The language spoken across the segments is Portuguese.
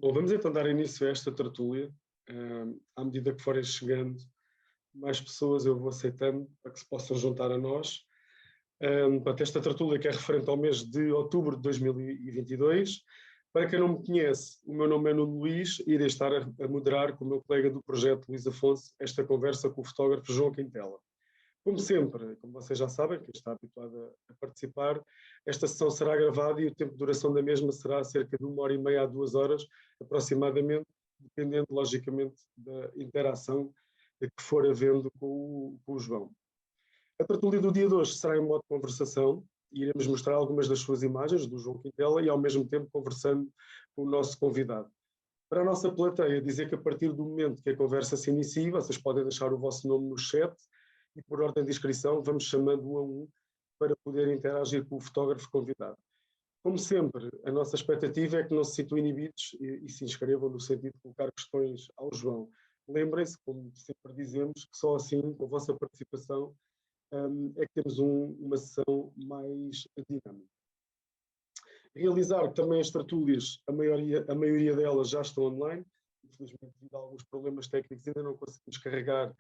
Bom, vamos então dar início a esta tertúlia. À medida que forem chegando mais pessoas, eu vou aceitando para que se possam juntar a nós. Para esta tertúlia que é referente ao mês de outubro de 2022. Para quem não me conhece, o meu nome é Nuno Luís e irei estar a moderar com o meu colega do projeto, Luís Afonso, esta conversa com o fotógrafo João Quintela. Como sempre, como vocês já sabem, quem está habituado a participar, esta sessão será gravada e o tempo de duração da mesma será cerca de 1h30 a 2 horas, aproximadamente, dependendo, logicamente, da interação que for havendo com o João. A tertúlia do dia de hoje será em modo de conversação e iremos mostrar algumas das suas imagens do João Quintela e, ao mesmo tempo, conversando com o nosso convidado. Para a nossa plateia, dizer que a partir do momento que a conversa se inicia, vocês podem deixar o vosso nome no chat e, por ordem de inscrição, vamos chamando um a um para poder interagir com o fotógrafo convidado. Como sempre, a nossa expectativa é que não se situem inibidos e se inscrevam no sentido de colocar questões ao João. Lembrem-se, como sempre dizemos, que só assim, com a vossa participação, é que temos uma sessão mais dinâmica. Realizar também as tertúlias, a maioria delas já estão online. Infelizmente, devido a alguns problemas técnicos, ainda não conseguimos carregar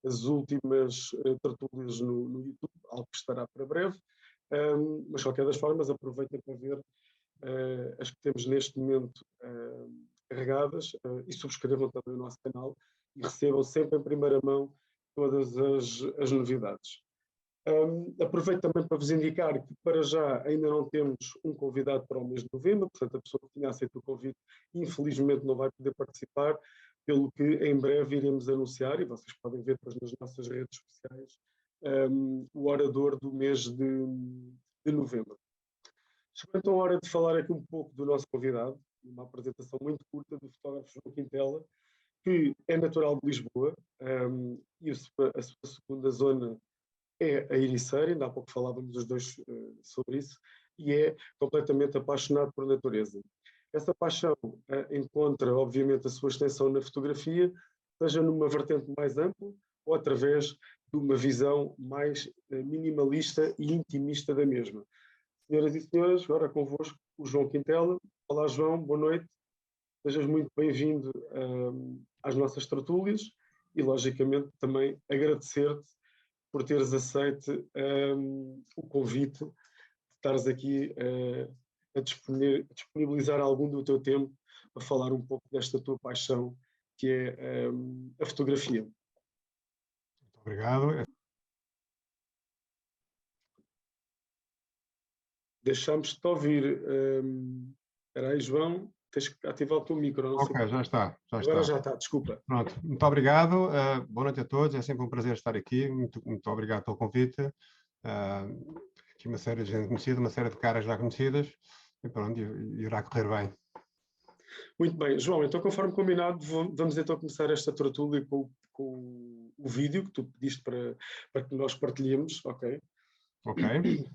as últimas tertúlias no YouTube, algo que estará para breve. Mas, de qualquer das formas, aproveitem para ver as que temos neste momento carregadas e subscrevam também o nosso canal e recebam sempre em primeira mão todas as novidades. Aproveito também para vos indicar que para já ainda não temos um convidado para o mês de novembro, portanto a pessoa que tinha aceito o convite infelizmente não vai poder participar, pelo que em breve iremos anunciar, e vocês podem ver depois nas nossas redes sociais, o orador do mês de novembro. Chegou então a hora de falar aqui um pouco do nosso convidado, uma apresentação muito curta do fotógrafo João Quintela, que é natural de Lisboa, e a sua segunda zona é a Ericeira, ainda há pouco falávamos os dois sobre isso, e é completamente apaixonado por natureza. Essa paixão encontra, obviamente, a sua extensão na fotografia, seja numa vertente mais ampla ou através de uma visão mais minimalista e intimista da mesma. Senhoras e senhores, agora convosco o João Quintela. Olá João, boa noite. Sejas muito bem-vindo às nossas tertúlias e, logicamente, também agradecer-te por teres aceito o convite, de estares aqui a disponibilizar algum do teu tempo para falar um pouco desta tua paixão, que é a fotografia. Muito obrigado. Deixámos-te ouvir. Espera aí, João, tens que ativar o teu micro. Não sei. Ok, já está. Agora já está, desculpa. Pronto, muito obrigado. Boa noite a todos. É sempre um prazer estar aqui. Muito obrigado pelo convite. Aqui uma série de gente conhecida, uma série de caras já conhecidas. E pronto, irá correr bem. Muito bem, João, então conforme combinado, vamos então começar esta tertúlia com o vídeo que tu pediste para que nós partilhemos, ok? Ok.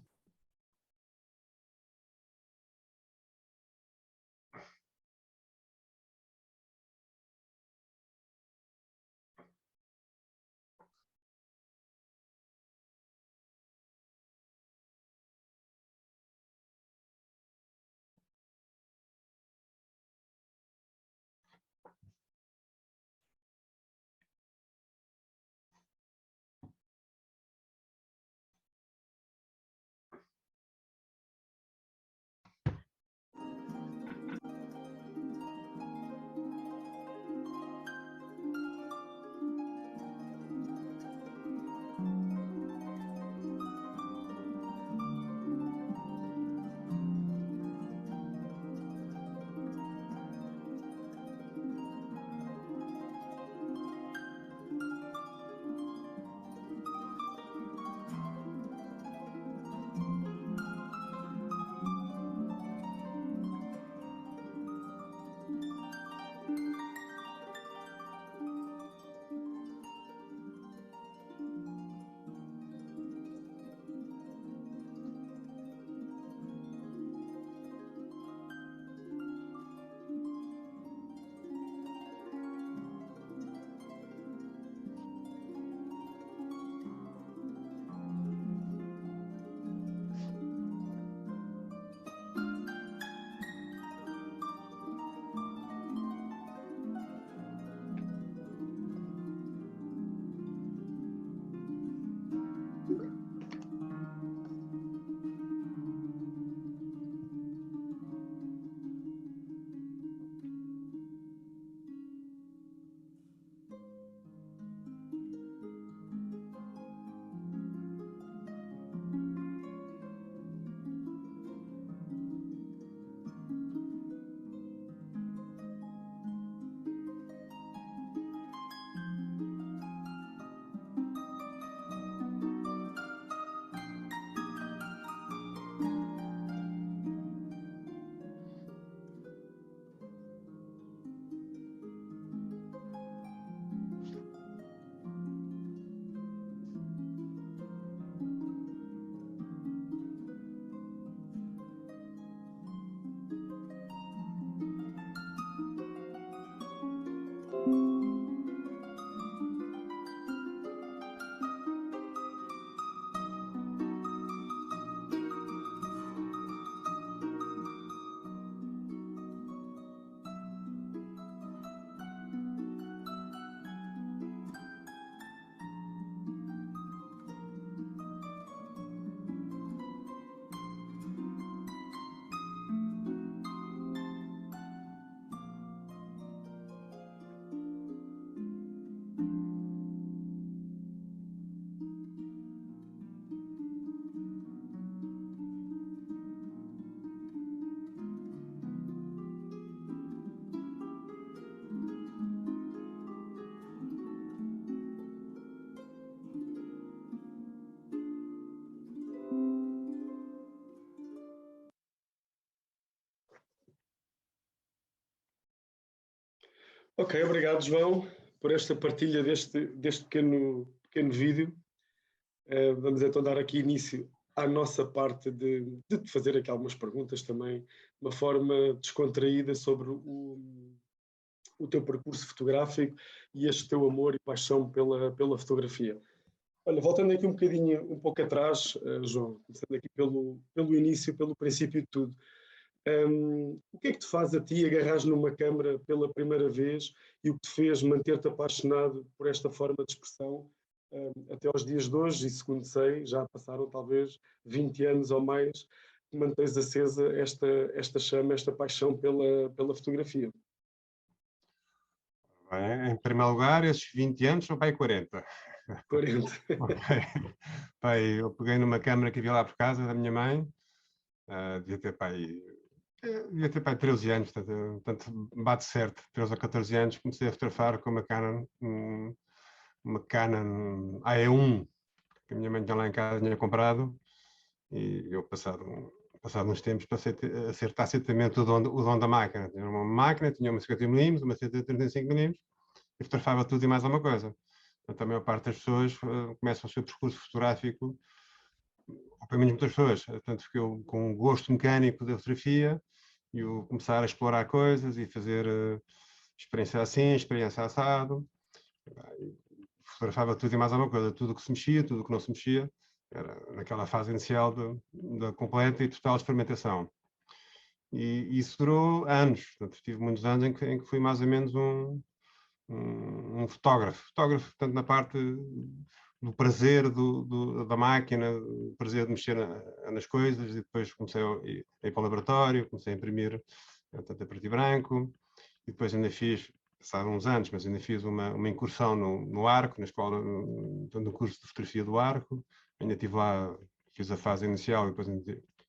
Ok, obrigado, João, por esta partilha deste pequeno vídeo. Vamos então dar aqui início à nossa parte de te fazer aqui algumas perguntas também, de uma forma descontraída sobre o teu percurso fotográfico e este teu amor e paixão pela fotografia. Olha, voltando aqui um pouco atrás, João, começando aqui pelo início, pelo princípio de tudo. O que é que te faz a ti agarrares numa câmara pela primeira vez e o que te fez manter-te apaixonado por esta forma de expressão até aos dias de hoje? E segundo sei, já passaram talvez 20 anos ou mais que mantens acesa esta chama, esta paixão pela fotografia. Bem, em primeiro lugar, esses 20 anos são para aí 40. 40. Okay. Pai, eu peguei numa câmara que havia lá por casa da minha mãe, devia ter pai 13 anos, portanto bate certo, 13 ou 14 anos, comecei a fotografar com uma Canon AE1, que a minha mãe tinha lá em casa, tinha comprado, e eu passado uns tempos passei a acertar certamente o dom da máquina. Tinha uma máquina, tinha uma 50mm, uma 135mm, e fotografava tudo e mais alguma coisa. Portanto, a maior parte das pessoas começa o seu percurso fotográfico, ou pelo menos muitas pessoas, portanto, ficou com um gosto mecânico da fotografia e o começar a explorar coisas e fazer experiência assim, experiência assado. Fotografava tudo e mais alguma coisa, tudo o que se mexia, tudo o que não se mexia. Era naquela fase inicial da completa e total experimentação. E isso durou anos. Portanto, tive muitos anos em que fui mais ou menos um fotógrafo. Fotógrafo, portanto, na parte do prazer da máquina, o prazer de mexer nas coisas, e depois comecei a ir para o laboratório, comecei a imprimir, portanto, a preto e branco, e depois ainda fiz, passaram uns anos, mas ainda fiz uma incursão no Arco, na escola, no curso de fotografia do Arco, ainda estive lá, fiz a fase inicial, e depois nem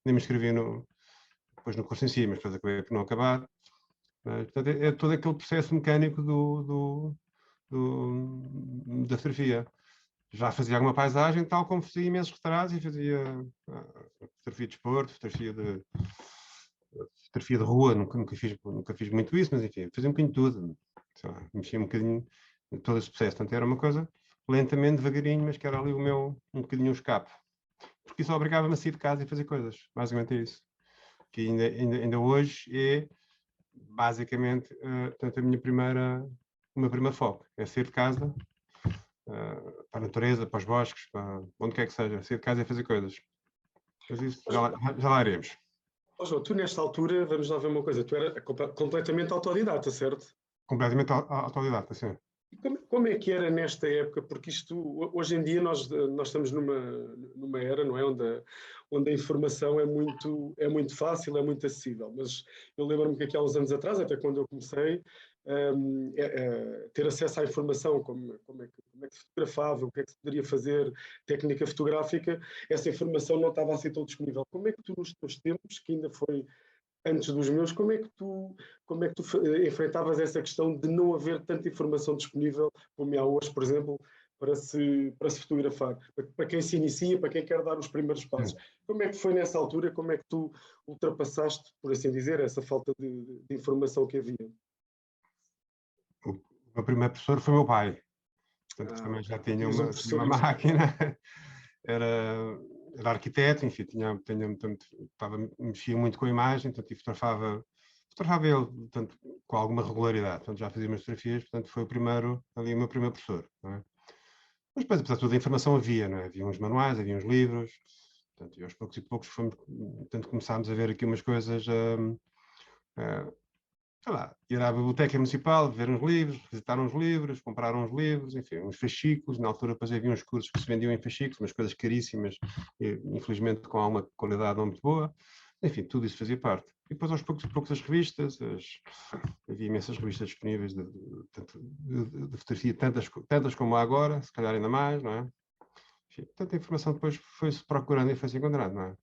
me inscrevi depois no curso em si, mas depois acabei por não acabar. Portanto, é todo aquele processo mecânico da fotografia. Já fazia alguma paisagem, tal como fazia imensos retratos e fazia fotografia de desporto, fotografia de rua, nunca fiz muito isso, mas enfim, fazia um bocadinho de tudo. Mexia um bocadinho em todo esse processo. Portanto, era uma coisa lentamente, devagarinho, mas que era ali um bocadinho um escape. Porque isso obrigava-me a sair de casa e fazer coisas. Basicamente é isso. Que ainda hoje é basicamente portanto, o meu primeiro foco. É sair de casa, para a natureza, para os bosques, para onde quer que seja. Sair de casa e fazer coisas. Mas isso já lá iremos. João, tu nesta altura, vamos lá ver uma coisa, tu era completamente autodidata, certo? Completamente autodidata, sim. Como é que era nesta época? Porque isto, hoje em dia, nós estamos numa era, não é? Onde a informação é muito fácil, é muito acessível. Mas eu lembro-me que aqui há uns anos atrás, até quando eu comecei, ter acesso à informação, como é que se fotografava, o que é que se poderia fazer, técnica fotográfica, essa informação não estava assim tão disponível. Como é que tu, nos teus tempos, que ainda foi antes dos meus, como é que tu enfrentavas essa questão de não haver tanta informação disponível como há hoje, por exemplo, para se fotografar? Para quem se inicia, para quem quer dar os primeiros passos. Como é que foi nessa altura? Como é que tu ultrapassaste, por assim dizer, essa falta de informação que havia? O meu primeiro professor foi meu pai. Portanto, também já tinha uma máquina. Era arquiteto, enfim, mexia muito com a imagem, portanto, e fotografava ele, portanto, com alguma regularidade, portanto, já fazia umas fotografias, portanto, foi o meu primeiro professor, não é? Mas depois, apesar de tudo, a informação havia, não é? Havia uns manuais, havia uns livros, portanto, e aos poucos e poucos portanto, começámos a ver aqui umas coisas, sei lá, ir à biblioteca municipal, ver uns livros, visitar uns livros, comprar uns livros, enfim, uns fascículos. Na altura depois havia uns cursos que se vendiam em fascículos, umas coisas caríssimas, e, infelizmente com alguma qualidade não muito boa. Enfim, tudo isso fazia parte. E depois aos poucos e poucos as revistas, havia imensas revistas disponíveis de fotografia, tantas como há agora, se calhar ainda mais, não é? Enfim, tanta informação depois foi-se procurando e foi-se encontrando, não é?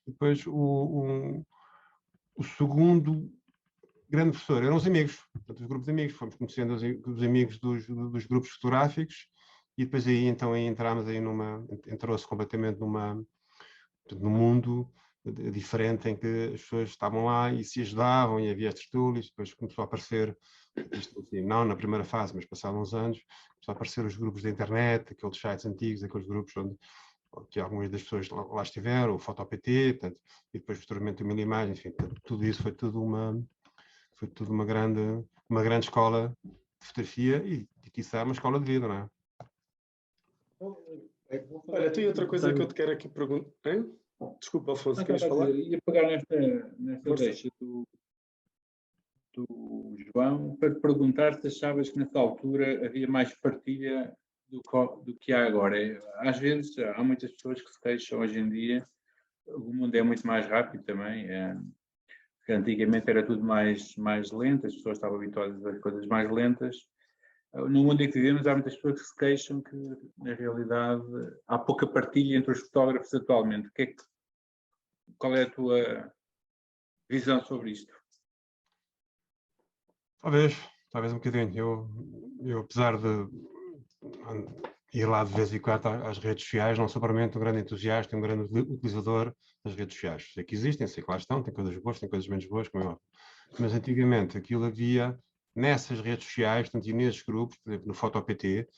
Depois o segundo grande professor, eram os amigos, portanto, os grupos de amigos, fomos conhecendo os amigos dos grupos fotográficos e depois aí então aí entramos aí entrou-se completamente no mundo diferente, em que as pessoas estavam lá e se ajudavam e havia as tertúlias, depois começou a aparecer, isto, assim, não na primeira fase, mas passados uns anos, começou a aparecer os grupos da internet, aqueles sites antigos, aqueles grupos onde que algumas das pessoas lá estiveram, o FotoPT, portanto, e depois posteriormente o Mil Imagens, enfim, tudo isso foi tudo uma grande escola de fotografia e quiçá uma escola de vida, não é? Olha, tem outra coisa que eu te quero aqui perguntar. Desculpa, Afonso, querias falar? Ia pegar nesta Força. deixa do João para te perguntar se achavas que nessa altura havia mais partilha do que há agora. Às vezes há muitas pessoas que se queixam hoje em dia, o mundo é muito mais rápido também. Antigamente era tudo mais lento, as pessoas estavam habituadas a coisas mais lentas. No mundo em que vivemos há muitas pessoas que se queixam que, na realidade, há pouca partilha entre os fotógrafos atualmente. Qual é a tua visão sobre isto? Talvez um bocadinho. Eu apesar de ir lá de vez em quando às redes sociais, não sou propriamente um grande entusiasta, um grande utilizador das redes sociais. Sei que existem, sei que lá estão, tem coisas boas, tem coisas menos boas, como é óbvio. Mas antigamente aquilo havia nessas redes sociais, portanto, e nesses grupos, por exemplo, no FotoPT,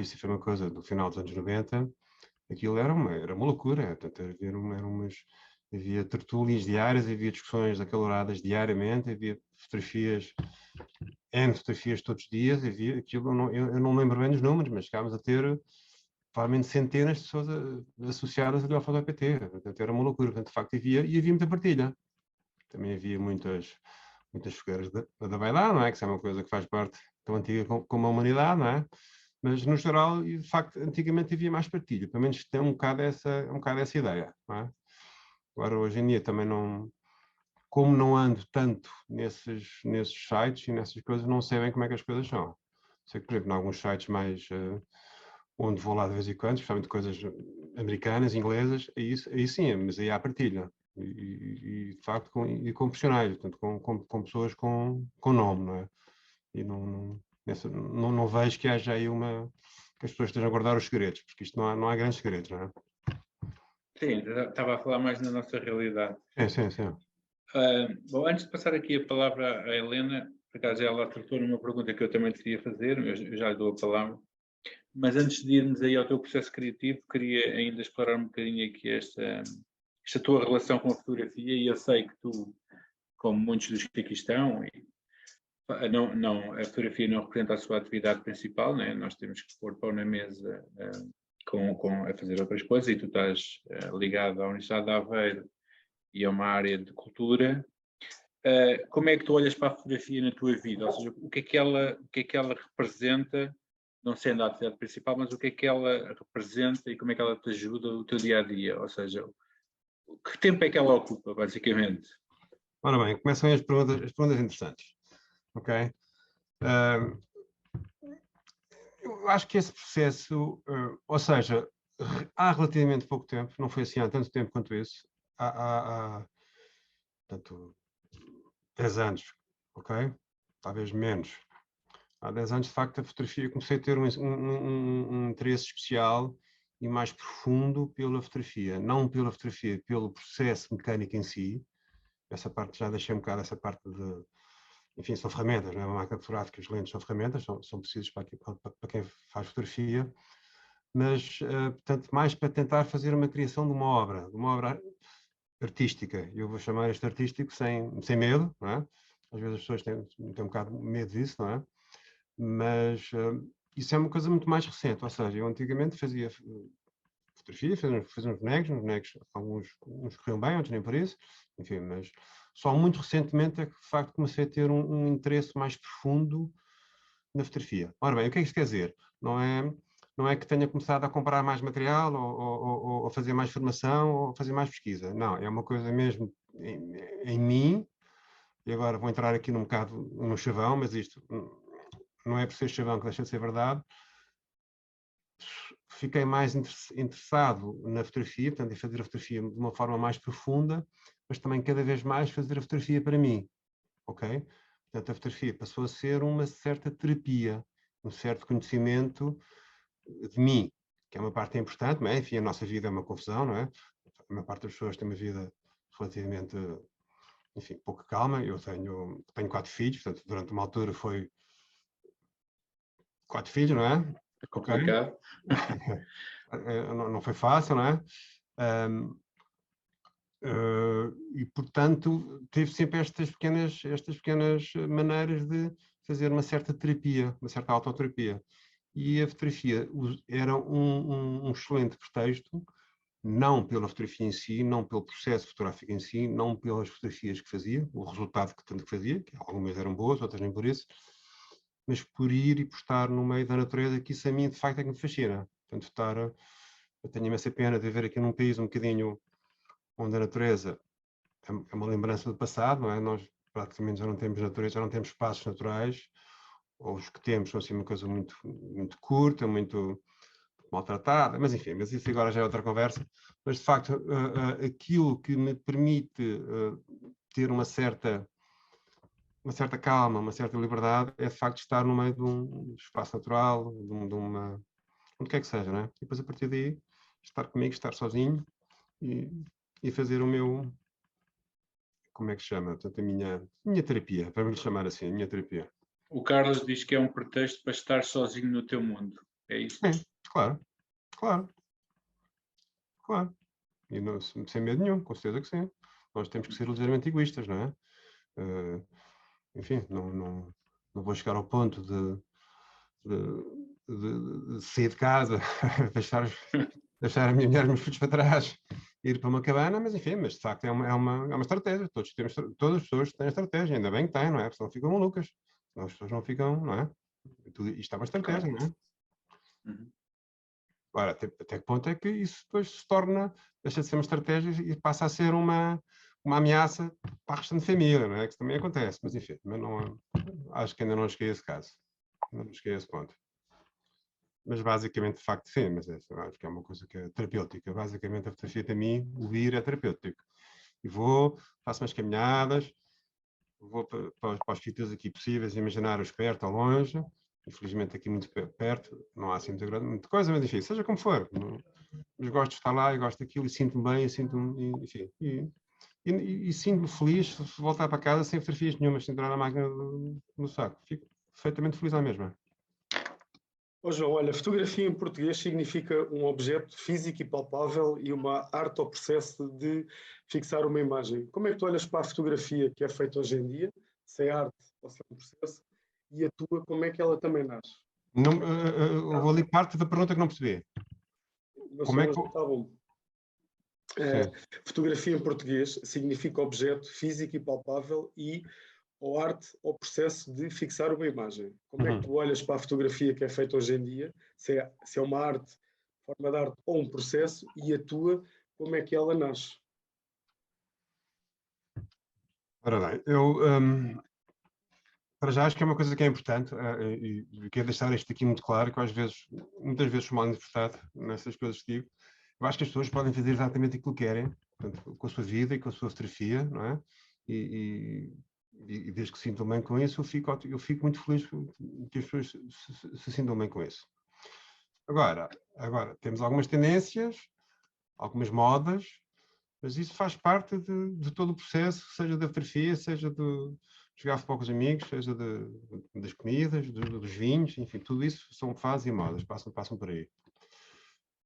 isso foi uma coisa do final dos anos 90, aquilo era uma loucura, portanto, havia tertúlias diárias, havia discussões acaloradas diariamente, havia N fotografias todos os dias, havia aquilo, eu não lembro bem dos números, mas chegámos a ter provavelmente centenas de pessoas associadas ali ao FotoPT, portanto, era uma loucura, portanto, de facto havia muita partilha. Também havia muitas fogueiras da vaidade, não é? Que isso é uma coisa que faz parte tão antiga como a humanidade, não é? Mas, no geral, e de facto, antigamente havia mais partilha. Pelo menos tem um bocado essa ideia, não é? Agora, hoje em dia, também não... Como não ando tanto nesses sites e nessas coisas, não sei bem como é que as coisas são. Sei que, por exemplo, em alguns sites mais... onde vou lá de vez em quando, especialmente coisas americanas, inglesas, aí sim, mas aí há partilha. E de facto com profissionais, portanto, com pessoas com nome, não é? E não vejo que haja aí que as pessoas estejam a guardar os segredos, porque isto não há grandes segredos, não é? Sim, estava a falar mais na nossa realidade. Sim. Bom, antes de passar aqui a palavra à Helena, por acaso ela tratou numa pergunta que eu também te queria fazer, eu já lhe dou a palavra, mas antes de irmos aí ao teu processo criativo, queria ainda explorar um bocadinho aqui esta tua relação com a fotografia, e eu sei que tu, como muitos dos que aqui estão, a fotografia não representa a sua atividade principal, né? Nós temos que pôr pão na mesa a fazer outras coisas, e tu estás ligado à Universidade de Aveiro e a uma área de cultura. Como é que tu olhas para a fotografia na tua vida? Ou seja, o que é que ela representa, não sendo a atividade principal, mas o que é que ela representa e como é que ela te ajuda no teu dia a dia? Ou seja, que tempo é que ela ocupa, basicamente? Ora bem, começam aí as perguntas interessantes. Ok? Eu acho que esse processo, ou seja, há relativamente pouco tempo, não foi assim há tanto tempo quanto isso, há portanto, 10 anos, ok? Talvez menos. Há 10 anos, de facto, a fotografia, comecei a ter um interesse especial e mais profundo pela fotografia. Não pela fotografia, pelo processo mecânico em si. Essa parte já deixei um bocado, essa parte de... Enfim, são ferramentas, não é? Uma máquina fotográfica, os lentes são ferramentas, são precisas para quem faz fotografia, mas, portanto, mais para tentar fazer uma criação de uma obra artística. Eu vou chamar este artístico sem medo, não é? Às vezes as pessoas têm um bocado de medo disso, não é? Mas isso é uma coisa muito mais recente, ou seja, eu antigamente fazia fotografia, fazia uns bonecos, uns corriam bem, outros nem por isso, enfim, mas só muito recentemente é que de facto comecei a ter um interesse mais profundo na fotografia. Ora bem, o que é que isto quer dizer? Não é que tenha começado a comprar mais material ou fazer mais formação ou fazer mais pesquisa. Não, é uma coisa mesmo em mim, e agora vou entrar aqui num bocado no chavão, mas isto não é por ser chavão que deixa de ser verdade. Fiquei mais interessado na fotografia, portanto, em fazer a fotografia de uma forma mais profunda, mas também cada vez mais fazer a fotografia para mim, ok? Portanto, a fotografia passou a ser uma certa terapia, um certo conhecimento de mim, que é uma parte importante, mas enfim, a nossa vida é uma confusão, não é? A maior parte das pessoas tem uma vida relativamente, enfim, pouca calma. Eu tenho 4 filhos, portanto, durante uma altura foi 4 filhos, não é? É complicado. Não foi fácil, não é? E, portanto, teve sempre estas pequenas maneiras de fazer uma certa terapia, uma certa autoterapia. E a fotografia era um excelente pretexto, não pela fotografia em si, não pelo processo fotográfico em si, não pelas fotografias que fazia, o resultado que tanto que fazia, que algumas eram boas, outras nem por isso, mas por ir e por estar no meio da natureza, que isso a mim de facto é que me fascina. Portanto, eu tenho imensa pena de viver aqui num país um bocadinho onde a natureza é uma lembrança do passado, não é? Nós praticamente já não temos natureza, já não temos espaços naturais, ou os que temos são assim uma coisa muito, muito curta, muito maltratada, mas enfim, mas isso agora já é outra conversa. Mas de facto, aquilo que me permite ter uma certa calma, uma certa liberdade, é de facto estar no meio de um espaço natural, de uma, onde quer que seja, não é? E depois a partir daí, estar comigo, estar sozinho e fazer o meu, como é que se chama? Portanto, a minha terapia, vamos lhe chamar assim, a minha terapia. O Carlos diz que é um pretexto para estar sozinho no teu mundo. É isso? É, claro. E não, sem medo nenhum, com certeza que sim. Nós temos que ser ligeiramente egoístas, não é? Enfim, não vou chegar ao ponto de sair de casa, deixar a minha mulher e meus filhos para trás, ir para uma cabana, mas enfim, mas de facto é uma estratégia. Todas as pessoas têm estratégia, ainda bem que têm, não é? Porque senão ficam malucas. Senão as pessoas não ficam, não é? Isto é uma estratégia, não é? Uhum. Agora, até que ponto é que isso depois se torna, deixa de ser uma estratégia e passa a ser uma ameaça para a restante família, não é? Que isso também acontece, mas enfim, mas não, acho que ainda não cheguei a esse caso. Não cheguei a esse ponto. Mas basicamente, de facto, sim, mas acho que é uma coisa que é terapêutica. Basicamente, a fotografia para mim, o ir é terapêutico. E faço umas caminhadas, vou para os sítios aqui possíveis, imaginar-os perto ou longe. Infelizmente aqui muito perto, não há assim muita coisa, mas enfim, seja como for. Mas gosto de estar lá e gosto daquilo e sinto-me bem, enfim, e sinto-me feliz se voltar para casa sem fotografias nenhumas, sem entrar na máquina no saco. Fico perfeitamente feliz à mesma. João, olha, fotografia em português significa um objeto físico e palpável e uma arte ou processo de fixar uma imagem. Como é que tu olhas para a fotografia que é feita hoje em dia, se é arte ou se é um processo, e a tua, como é que ela também nasce? Não, eu vou ali parte da pergunta que não percebi. Não Como sei, é mas que... está bom. Fotografia em português significa objeto físico e palpável e ou arte ou processo de fixar uma imagem. Como é que tu olhas para a fotografia que é feita hoje em dia, se é uma arte, forma de arte ou um processo, e a tua, como é que ela nasce? Ora bem, para já acho que é uma coisa que é importante e quero deixar isto aqui muito claro, que muitas vezes sou mal interpretado nessas coisas que digo. Eu acho que as pessoas podem fazer exatamente aquilo que querem, portanto, com a sua vida e com a sua fotografia, não é? E desde que se sintam bem com isso, eu fico muito feliz que as pessoas se sintam bem com isso. Agora, temos algumas tendências, algumas modas, mas isso faz parte de todo o processo, seja da fotografia, seja de jogar futebol com os amigos, seja das comidas, dos vinhos, enfim, tudo isso são fases e modas, passam por aí.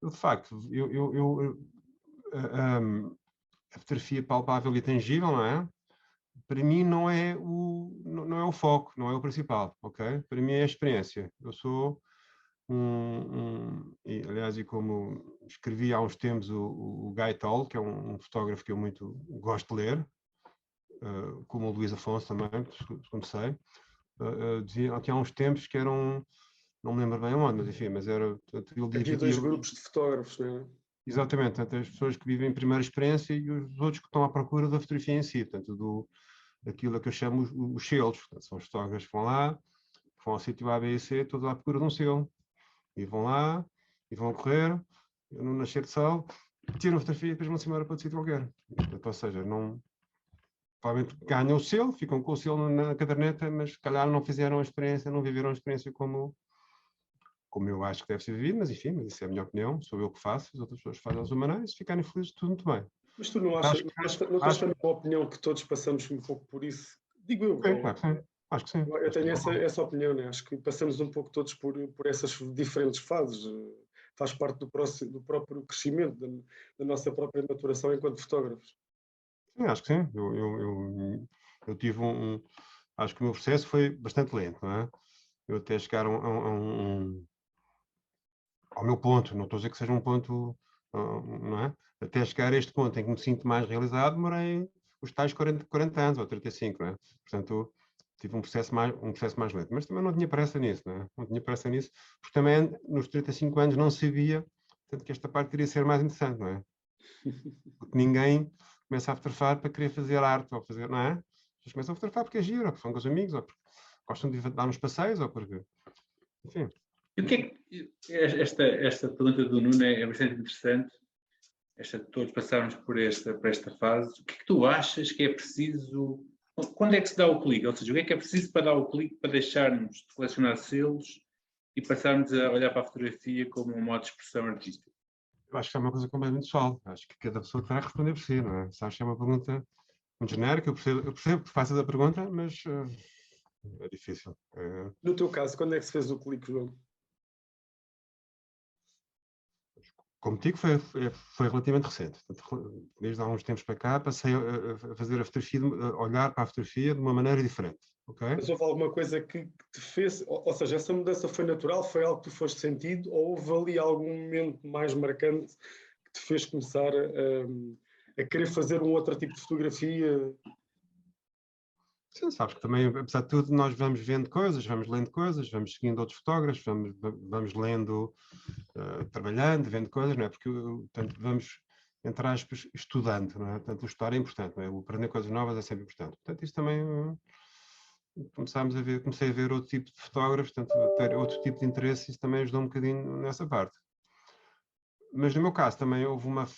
Eu, de facto, a fotografia palpável e tangível, não é? Para mim não é o foco, não é o principal, ok? Para mim é a experiência. Eu sou aliás, e como escrevi há uns tempos o Guy Toll, que é um fotógrafo que eu muito gosto de ler, como o Luís Afonso também, como sei, dizia aqui há uns tempos que eram, não me lembro bem onde, mas enfim, mas era, ele Havia dois grupos de fotógrafos, não é? Exatamente, portanto, as pessoas que vivem primeira experiência e os outros que estão à procura da fotografia em si, portanto, daquilo que eu chamo os selos, portanto, são os fotógrafos que vão lá, vão ao sítio A, B e C, todos à procura de um selo. E vão lá, e vão correr, no nascer de sol, tiram a fotografia e depois vão-se embora para outro sítio qualquer. Ou seja, provavelmente ganham o selo, ficam com o selo na caderneta, mas se calhar não fizeram a experiência, não viveram a experiência como eu acho que deve ser vivido, mas enfim, mas isso é a minha opinião, sou eu que faço, as outras pessoas fazem a sua maneira, e se ficarem felizes, tudo muito bem. Mas tu não achas, não tens também uma opinião que todos passamos um pouco por isso? Digo eu. Sim, claro que sim. Acho que sim. Eu tenho essa opinião, né? Acho que passamos um pouco todos por essas diferentes fases. Faz parte do próprio crescimento, da nossa própria maturação enquanto fotógrafos. Sim, acho que sim. Eu tive acho que o meu processo foi bastante lento, não é? Eu até chegar ao meu ponto, não estou a dizer que seja um ponto, não é? Até chegar a este ponto em que me sinto mais realizado, demorei os tais 40 anos ou 35, não é? Portanto, tive um processo mais lento. Mas também não tinha pressa nisso, não é? Não tinha pressa nisso, porque também nos 35 anos não sabia, tanto que esta parte iria ser mais interessante, não é? Porque ninguém começa a fotografar para querer fazer arte ou fazer, não é? As pessoas começam a fotografar porque é giro, ou porque são com os amigos, ou porque gostam de dar uns passeios, ou porque, enfim. E o que é que esta pergunta do Nuno é bastante interessante. Todos passarmos por esta fase. O que é que tu achas que é preciso? Quando é que se dá o clique? Ou seja, o que é preciso para dar o clique para deixarmos de selecionar selos e passarmos a olhar para a fotografia como um modo de expressão artística? Eu acho que é uma coisa completamente pessoal. Acho que cada pessoa terá que responder por si, não é? Se acho que é uma pergunta muito genérica, eu percebo que faças a pergunta, mas é difícil. No teu caso, quando é que se fez o clique, João? Como digo, foi relativamente recente. Portanto, desde há uns tempos para cá, passei a fazer a fotografia, a olhar para a fotografia de uma maneira diferente. Okay? Mas houve alguma coisa que te fez, ou seja, essa mudança foi natural, foi algo que tu foste sentindo, ou houve ali algum momento mais marcante que te fez começar a querer fazer um outro tipo de fotografia? Sim, sabes que também, apesar de tudo, nós vamos vendo coisas, vamos lendo coisas, vamos seguindo outros fotógrafos, vamos lendo, trabalhando, vendo coisas, não é? Porque, portanto, vamos, entre aspas, estudando, não é? Portanto, o estudar é importante, não é? O aprender coisas novas é sempre importante. Portanto, isso também, comecei a ver outro tipo de fotógrafos, portanto, a ter outro tipo de interesse, isso também ajudou um bocadinho nessa parte. Mas no meu caso também houve uma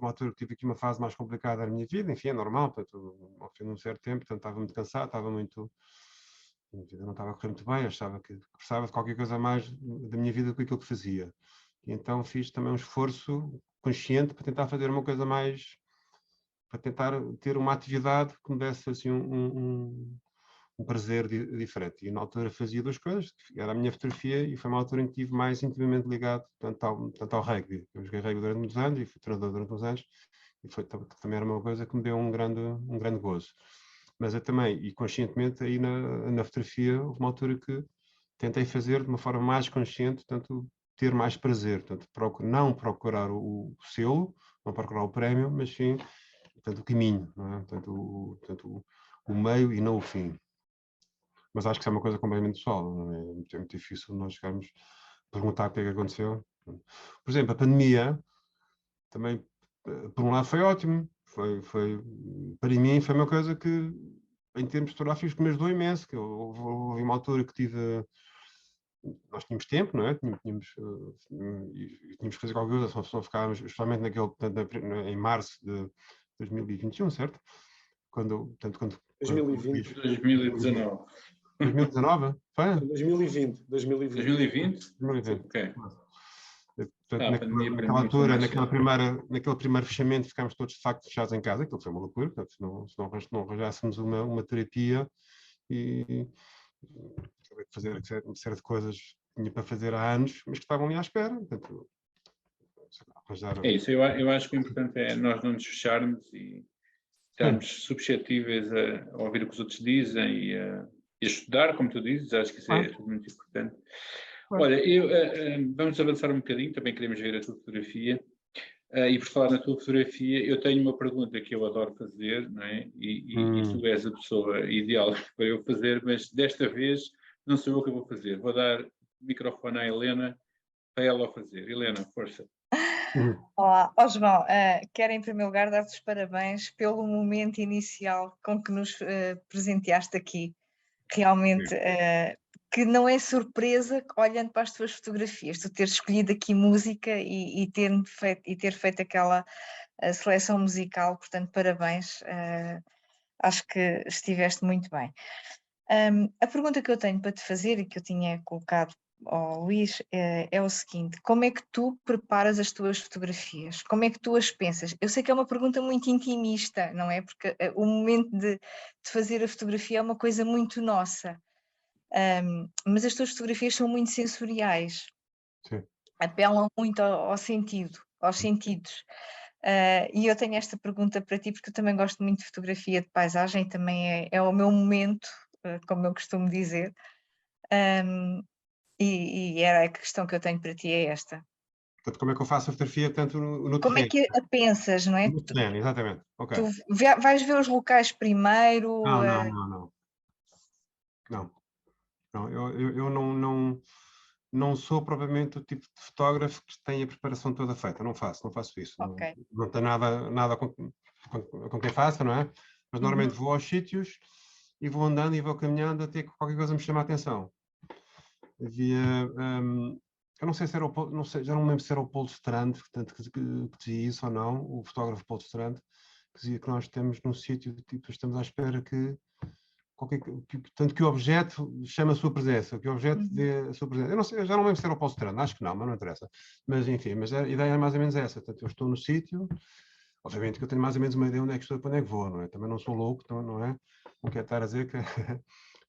altura que tive aqui uma fase mais complicada da minha vida, enfim, é normal, portanto, ao fim de um certo tempo, portanto, estava muito cansado, a minha vida não estava a correr muito bem, achava que gostava de qualquer coisa mais da minha vida do que aquilo que fazia. E então fiz também um esforço consciente para tentar fazer uma coisa mais, para tentar ter uma atividade que me desse assim um prazer diferente. E na altura fazia duas coisas, era a minha fotografia e foi uma altura em que estive mais intimamente ligado tanto ao rugby. Eu joguei rugby durante muitos anos e fui treinador durante uns anos e também era uma coisa que me deu um grande gozo. Mas eu também, e conscientemente, aí na fotografia, houve uma altura que tentei fazer de uma forma mais consciente, portanto, ter mais prazer, portanto, não procurar o selo, não procurar o prémio, mas sim, portanto, o caminho, não é? Portanto, o meio e não o fim. Mas acho que isso é uma coisa completamente pessoal, não é? É muito difícil nós chegarmos a perguntar o que é que aconteceu. Por exemplo, a pandemia também, por um lado, foi ótimo. Para mim, foi uma coisa que, em termos fotográficos, que me ajudou imenso. Que houve uma altura que nós tínhamos tempo, não é? Tínhamos que fazer qualquer coisa, só ficávamos, especialmente em março de 2021, certo? Quando 2020. 2019. 2019? Foi? 2020. 2020? 2020. Ok. Portanto, naquela altura, naquele primeiro fechamento, ficámos todos de facto fechados em casa, aquilo foi uma loucura, portanto, se não arranjássemos uma terapia e acabei de fazer uma série de coisas que tinha para fazer há anos, mas que estavam ali à espera, portanto, É isso, eu acho que o importante é nós não nos fecharmos e estarmos suscetíveis a ouvir o que os outros dizem e a estudar, como tu dizes, acho que isso é muito importante. Olha, vamos avançar um bocadinho, também queremos ver a tua fotografia. E por falar na tua fotografia, eu tenho uma pergunta que eu adoro fazer, não é? E tu és a pessoa ideal para eu fazer, mas desta vez não sou eu que vou fazer. Vou dar o microfone à Helena para ela o fazer. Helena, força. Olá, João, quero em primeiro lugar dar-te os parabéns pelo momento inicial com que nos presenteaste aqui. Realmente, que não é surpresa, olhando para as tuas fotografias, tu teres escolhido aqui música e ter feito aquela seleção musical, portanto, parabéns, acho que estiveste muito bem. A pergunta que eu tenho para te fazer e que eu tinha colocado Luís, é o seguinte: como é que tu preparas as tuas fotografias? Como é que tu as pensas? Eu sei que é uma pergunta muito intimista, não é? Porque o momento de fazer a fotografia é uma coisa muito nossa, mas as tuas fotografias são muito sensoriais, Sim. apelam muito ao sentido, aos sentidos. E eu tenho esta pergunta para ti, porque eu também gosto muito de fotografia de paisagem, também é o meu momento, como eu costumo dizer. E era a questão que eu tenho para ti é esta. Portanto, como é que eu faço a fotografia tanto no Como é terreno? que a pensas, não é? No terreno, exatamente. Ok. Tu vais ver os locais primeiro? Não, não, não, não. Não. Não, eu não sou propriamente o tipo de fotógrafo que tem a preparação toda feita. Não faço isso. Ok. Não tenho nada com quem faça, não é? Mas normalmente vou aos sítios e vou andando e vou caminhando até que qualquer coisa me chama a atenção. Eu não sei se era não sei, já não me lembro se era o Paulo Strand, que dizia isso ou não, o fotógrafo Paulo Strand, que dizia que nós estamos num sítio, tipo, estamos à espera que tanto que o objeto chama a sua presença, que o objeto dê a sua presença. Eu não sei, já não lembro se era o Paulo Strand, acho que não, mas não interessa. Mas enfim, a ideia é mais ou menos essa. Portanto, eu estou no sítio, obviamente que eu tenho mais ou menos uma ideia onde é que estou e para onde é que vou, não é? Também não sou louco, não é? Não quero estar a dizer que...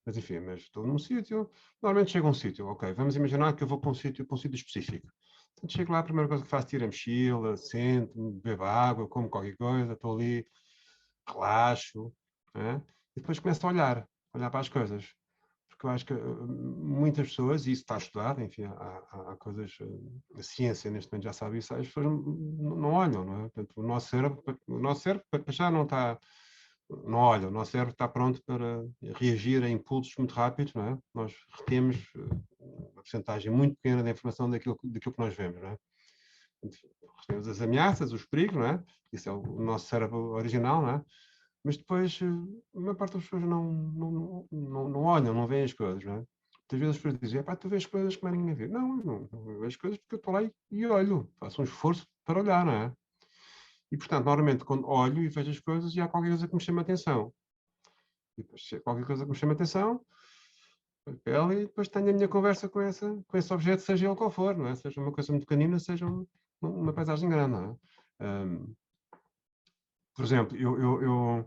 Mas enfim, mas estou num sítio, normalmente chego a um sítio, ok, vamos imaginar que eu vou para um sítio específico. Portanto, chego lá, a primeira coisa que faço, tiro a mochila, sento-me, bebo água, como qualquer coisa, estou ali, relaxo, né? E depois começo a olhar para as coisas. Porque eu acho que muitas pessoas, e isso está estudado, enfim, há coisas, a ciência neste momento já sabe isso, as pessoas não olham, não é? Portanto, o nosso cérebro já não está, não olha, o nosso cérebro está pronto para reagir a impulsos muito rápidos, não é? Nós retemos uma porcentagem muito pequena da informação daquilo que nós vemos, não é? Retemos as ameaças, os perigos, não é? Isso é o nosso cérebro original, não é? Mas depois, a maior parte das pessoas não olham, não veem as coisas, não é? Muitas vezes as pessoas dizem, pá, tu vês coisas que mais ninguém vê. Não, eu vejo coisas porque eu estou lá e olho, faço um esforço para olhar, não é? E, portanto, normalmente, quando olho e vejo as coisas, e há qualquer coisa que me chama a atenção. E depois, se há qualquer coisa que me chama a atenção, pele, e depois tenho a minha conversa com esse objeto, seja ele qual for, não é? Seja uma coisa muito pequenina, seja uma paisagem grande, não é? Por exemplo, eu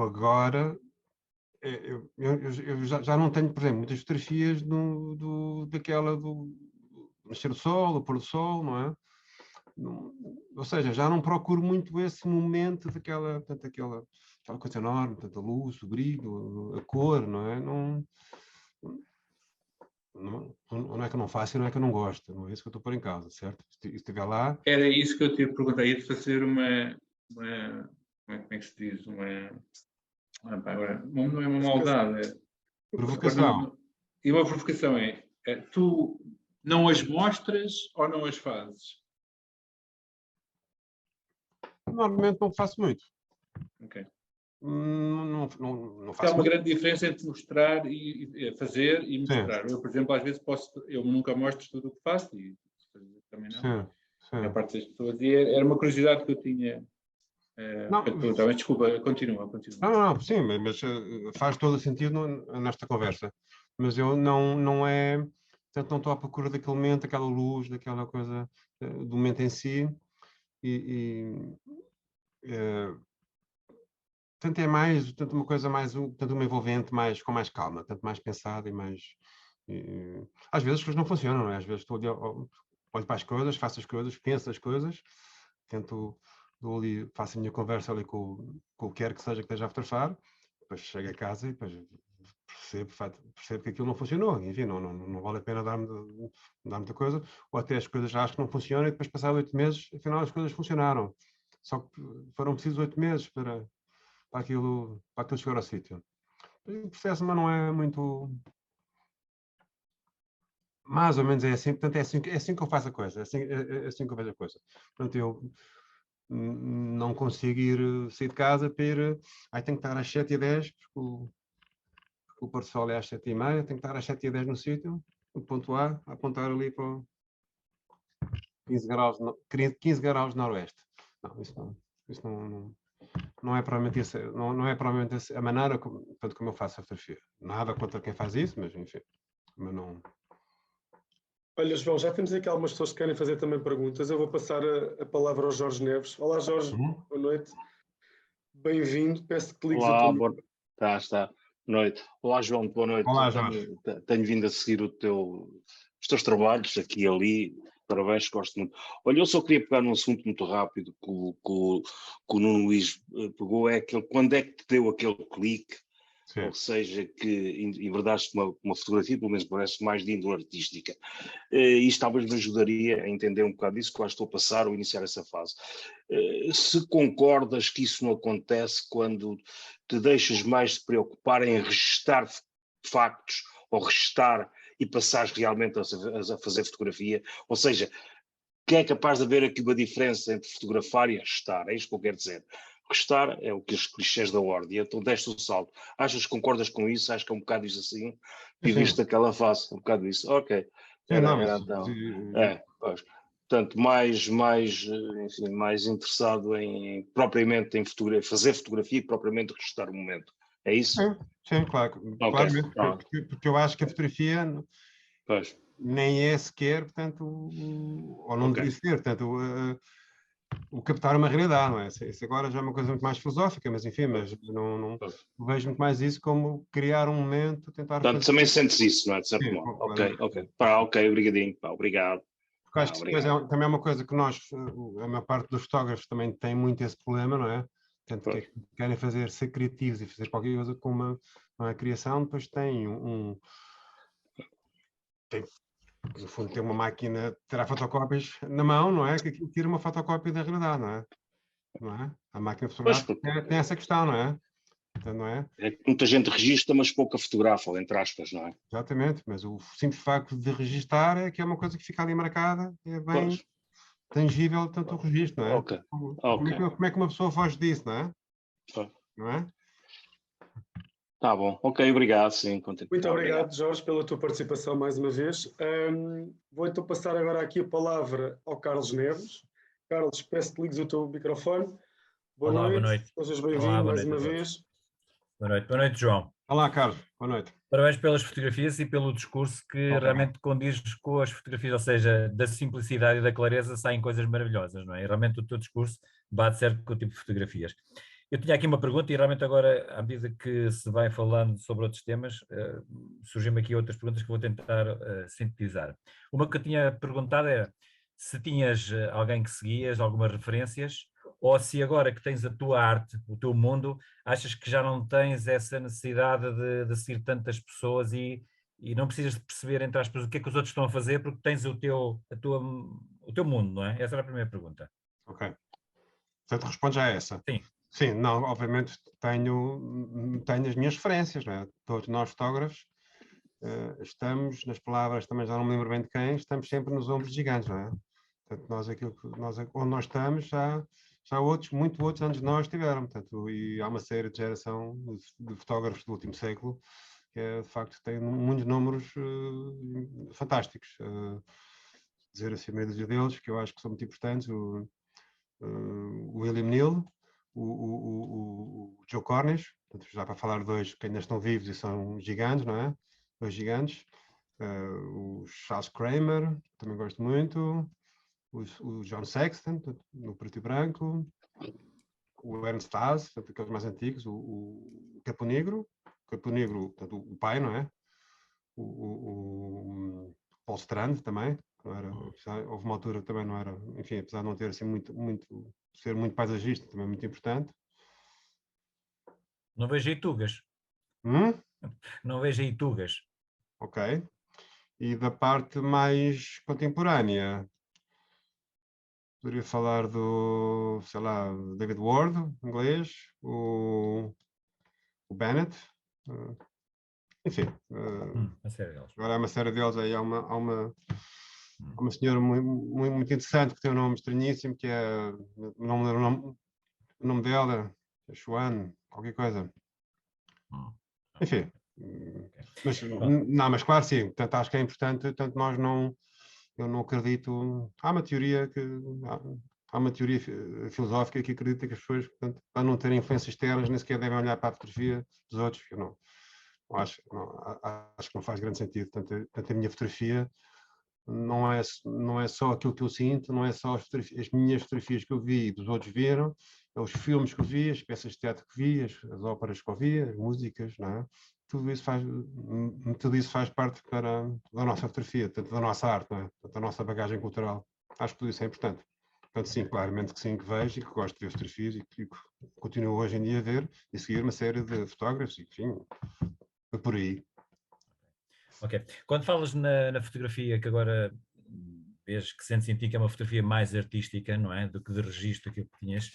agora eu já não tenho, por exemplo, muitas fotografias daquela do nascer do sol, do pôr do sol, não é? Ou seja, já não procuro muito esse momento portanto, aquela coisa enorme, portanto, a luz, o brilho, a cor, não é? Não é que eu não faço e não é que eu não gosto, não é isso que eu estou a pôr em causa, certo? Se estiver lá... Era isso que eu te perguntei, ia-te fazer como é que se diz? Não é uma maldade. Provocação. E uma provocação tu não as mostras ou não as fazes? Normalmente não faço muito. Ok. Não Há faço uma muito. grande diferença entre mostrar e fazer e mostrar. Sim. Eu, por exemplo, às vezes eu nunca mostro tudo o que faço e também não. Sim. A parte das pessoas. E era uma curiosidade que eu tinha. Não, Mas desculpa, continua. não, sim, mas faz todo o sentido nesta conversa. Mas eu não é, portanto, não estou à procura daquele momento, daquela luz, daquela coisa, do momento em si. Portanto, é mais, tanto uma coisa mais, tanto uma envolvente, com mais calma, tanto mais pensada e mais... às vezes as coisas não funcionam, não é? Às vezes estou ali, olho para as coisas, faço as coisas, penso as coisas, tento, dou ali, faço a minha conversa ali com o que quer que seja que esteja a fotografar, depois chego a casa e depois percebo que aquilo não funcionou, enfim, não vale a pena dar muita coisa, ou até as coisas já acho que não funcionam e depois passados 8 meses, afinal as coisas funcionaram. Só que foram precisos 8 meses para aquilo chegar ao sítio. O processo, mas não é muito... Mais ou menos é assim, portanto é assim que eu faço a coisa, é assim que eu vejo a coisa. Portanto, eu não consigo sair de casa para ir... tenho que estar às 7h10, porque o pôr do sol é às 7h30, tenho que estar às 7h10 no sítio, no ponto A apontar ali para 15 graus noroeste. Não, isso não é provavelmente não é provavelmente a maneira como eu faço a fotografia. Nada contra quem faz isso, mas enfim. mas não... Olha, João, já temos aqui algumas pessoas que querem fazer também perguntas. Eu vou passar a palavra ao Jorge Neves. Olá, Jorge, boa noite. Bem-vindo. Peço que ligues a Olá, tua... está. Boa noite. Olá, João, boa noite. Olá, Jorge. Tenho vindo a seguir os teus trabalhos aqui e ali. Parabéns, gosto muito. Olha, eu só queria pegar num assunto muito rápido que o Nuno Luís pegou, é quando é que te deu aquele clique, Sim. ou seja, que enverdaste uma fotografia, pelo menos parece mais de índole artística. Isto talvez me ajudaria a entender um bocado disso, que eu acho que estou a passar ou iniciar essa fase. Se concordas que isso não acontece quando te deixas mais de preocupar em registar factos ou registar e passares realmente a fazer fotografia, ou seja, que é capaz de haver aqui uma diferença entre fotografar e registar, é isto que eu quero dizer. Registar é o que os clichês da ordem, então deste o salto. Achas que concordas com isso? Acho que é um bocado isso assim, viviste aquela fase, um bocado isso, ok. Pois. Portanto, enfim, mais interessado propriamente em fazer fotografia e propriamente registrar o momento. É isso? Sim, claro. Okay. Claramente, porque eu acho que a fotografia pois. nem é sequer, portanto, ou não deveria ser, portanto, o captar uma realidade, não é? Isso agora já é uma coisa muito mais filosófica, mas enfim, mas não vejo muito mais isso como criar um momento, tentar Portanto, também sentes isso, não é? De certo modo. Ok, obrigadinho, obrigado. Porque acho que depois também é uma coisa que nós, a maior parte dos fotógrafos também tem muito esse problema, não é? Portanto, que querem ser criativos e fazer qualquer coisa com uma criação, depois tem no fundo, tem uma máquina de tirar fotocópias na mão, não é? Que tira uma fotocópia da realidade, não é? A máquina fotográfica tem essa questão, não é? Então, não é? É que muita gente registra, mas pouca fotografa, entre aspas, não é? Exatamente, mas o simples facto de registar é que é uma coisa que fica ali marcada, é bem tangível, tanto o registro, não é? Como é que uma pessoa foge disso, não é? Não é? Tá bom, ok, obrigado, sim. Muito obrigado, Jorge, pela tua participação mais uma vez. Vou então passar agora aqui a palavra ao Carlos Neves. Carlos, peço que ligues o teu microfone. Boa noite. Sejas bem-vindo mais uma vez. Boa noite, João. Olá, Carlos. Boa noite. Parabéns pelas fotografias e pelo discurso que realmente condiz com as fotografias, ou seja, da simplicidade e da clareza saem coisas maravilhosas, não é? E realmente o teu discurso bate certo com o tipo de fotografias. Eu tinha aqui uma pergunta e realmente agora, à medida que se vai falando sobre outros temas, surgem-me aqui outras perguntas que vou tentar sintetizar. Uma que eu tinha perguntado era se tinhas alguém que seguias, algumas referências, ou se agora que tens a tua arte, o teu mundo, achas que já não tens essa necessidade de seguir tantas pessoas e não precisas de perceber, entre aspas, o que é que os outros estão a fazer porque tens o teu mundo, não é? Essa era a primeira pergunta. Ok. Portanto, responde já a essa. Sim. Sim, não, obviamente tenho as minhas referências, não é? Todos nós fotógrafos estamos, nas palavras também já não me lembro bem de quem, estamos sempre nos ombros gigantes, não é? Portanto, onde nós estamos já muito outros antes de nós estiveram, portanto, e há uma série de geração de fotógrafos do último século que de facto tem muitos números fantásticos. Dizer assim meio deles, que eu acho que são muito importantes, o William Neal, o Joe Cornish, portanto, já para falar de dois que ainda estão vivos e são gigantes, não é? Dois gigantes. O Charles Kramer, também gosto muito. O John Sexton, no preto e branco. O Ernst Haas, portanto, aqueles mais antigos. O Capo Negro, portanto, o pai, não é? O Paul Strand também. Não era, houve uma altura que também não era, enfim, apesar de não ter assim ser muito paisagista, também muito importante. Não vejo aí tugas. Não vejo aí tugas. Ok. E da parte mais contemporânea, poderia falar do, sei lá, David Ward, inglês, o Bennett, enfim. Agora há uma série deles aí, há uma senhora muito interessante que tem um nome estranhíssimo, que é, não me lembro o nome dela, é Xuan, qualquer coisa. Enfim. Mas claro, sim, portanto, acho que é importante, portanto, eu não acredito, há uma teoria filosófica que acredita que as pessoas, portanto, para não terem influências externas, nem sequer devem olhar para a fotografia dos outros, eu acho que não faz grande sentido. Portanto, a minha fotografia não é só aquilo que eu sinto, não é só as minhas fotografias que eu vi e dos outros viram, é os filmes que eu vi, as peças de teatro que vi, as óperas que eu vi, as músicas, não é? Tudo isso faz parte da nossa fotografia, tanto da nossa arte, não é? Da nossa bagagem cultural. Acho que tudo isso é importante. Portanto, sim, claramente que sim, que vejo e que gosto de ver fotografias e que continuo hoje em dia a ver e seguir uma série de fotógrafos, enfim, por aí. Ok. Quando falas na fotografia, que agora vês que sentes em ti que é uma fotografia mais artística, não é? Do que de registro, aquilo que tinhas.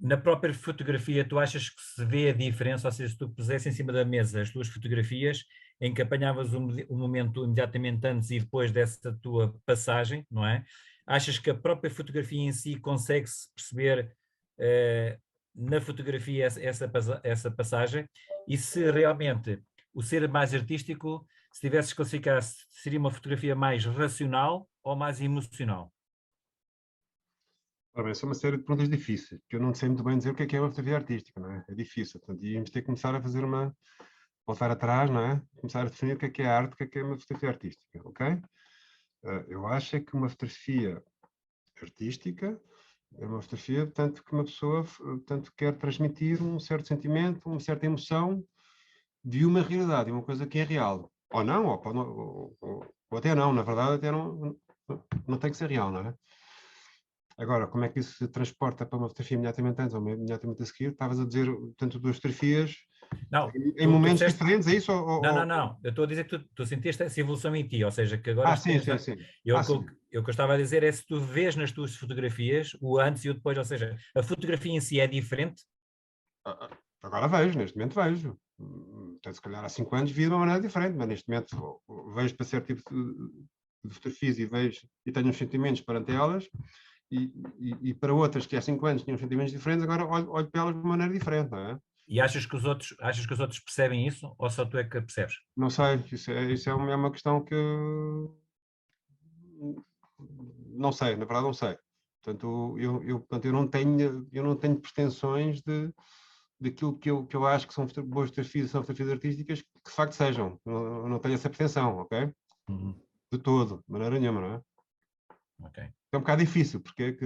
Na própria fotografia, tu achas que se vê a diferença? Ou seja, se tu pusesse em cima da mesa as tuas fotografias, em que apanhavas o momento imediatamente antes e depois dessa tua passagem, não é? Achas que a própria fotografia em si consegue-se perceber na fotografia essa passagem? E se realmente o ser mais artístico, se tivesses que classificar, seria uma fotografia mais racional ou mais emocional? Ora bem, são uma série de perguntas difíceis, porque eu não sei muito bem dizer o que é uma fotografia artística, não é? É difícil, portanto, íamos ter que começar a fazer voltar atrás, não é? Começar a definir o que é arte, o que é uma fotografia artística, ok? Eu acho é que uma fotografia artística é uma fotografia, portanto, que uma pessoa tanto quer transmitir um certo sentimento, uma certa emoção de uma realidade, uma coisa que é real. Ou não, ou até não, na verdade até não tem que ser real, não é? Agora, como é que isso se transporta para uma fotografia imediatamente antes ou imediatamente a seguir? Estavas a dizer, tanto duas fotografias Não, em momentos diferentes, é isso? Não. Eu estou a dizer que tu sentiste essa evolução em ti, ou seja, que agora sim. sim. O que eu estava a dizer é se tu vês nas tuas fotografias o antes e o depois, ou seja, a fotografia em si é diferente? Agora vejo, neste momento vejo. Então, se calhar há 5 anos vi de uma maneira diferente, mas neste momento vejo para certo tipo de fotografias e vejo e tenho uns sentimentos perante elas e para outras que há 5 anos tinham sentimentos diferentes, agora olho para elas de uma maneira diferente, não é? E achas que os outros percebem isso ou só tu é que percebes? Não sei, isso é uma questão que não sei, na verdade não sei. Portanto, portanto, eu não tenho pretensões daquilo que eu acho que são boas fotografias, são fotografias artísticas, que de facto sejam. Não tenho essa pretensão, ok? Uhum. De todo, de maneira nenhuma, não é? Ok. É um bocado difícil, porque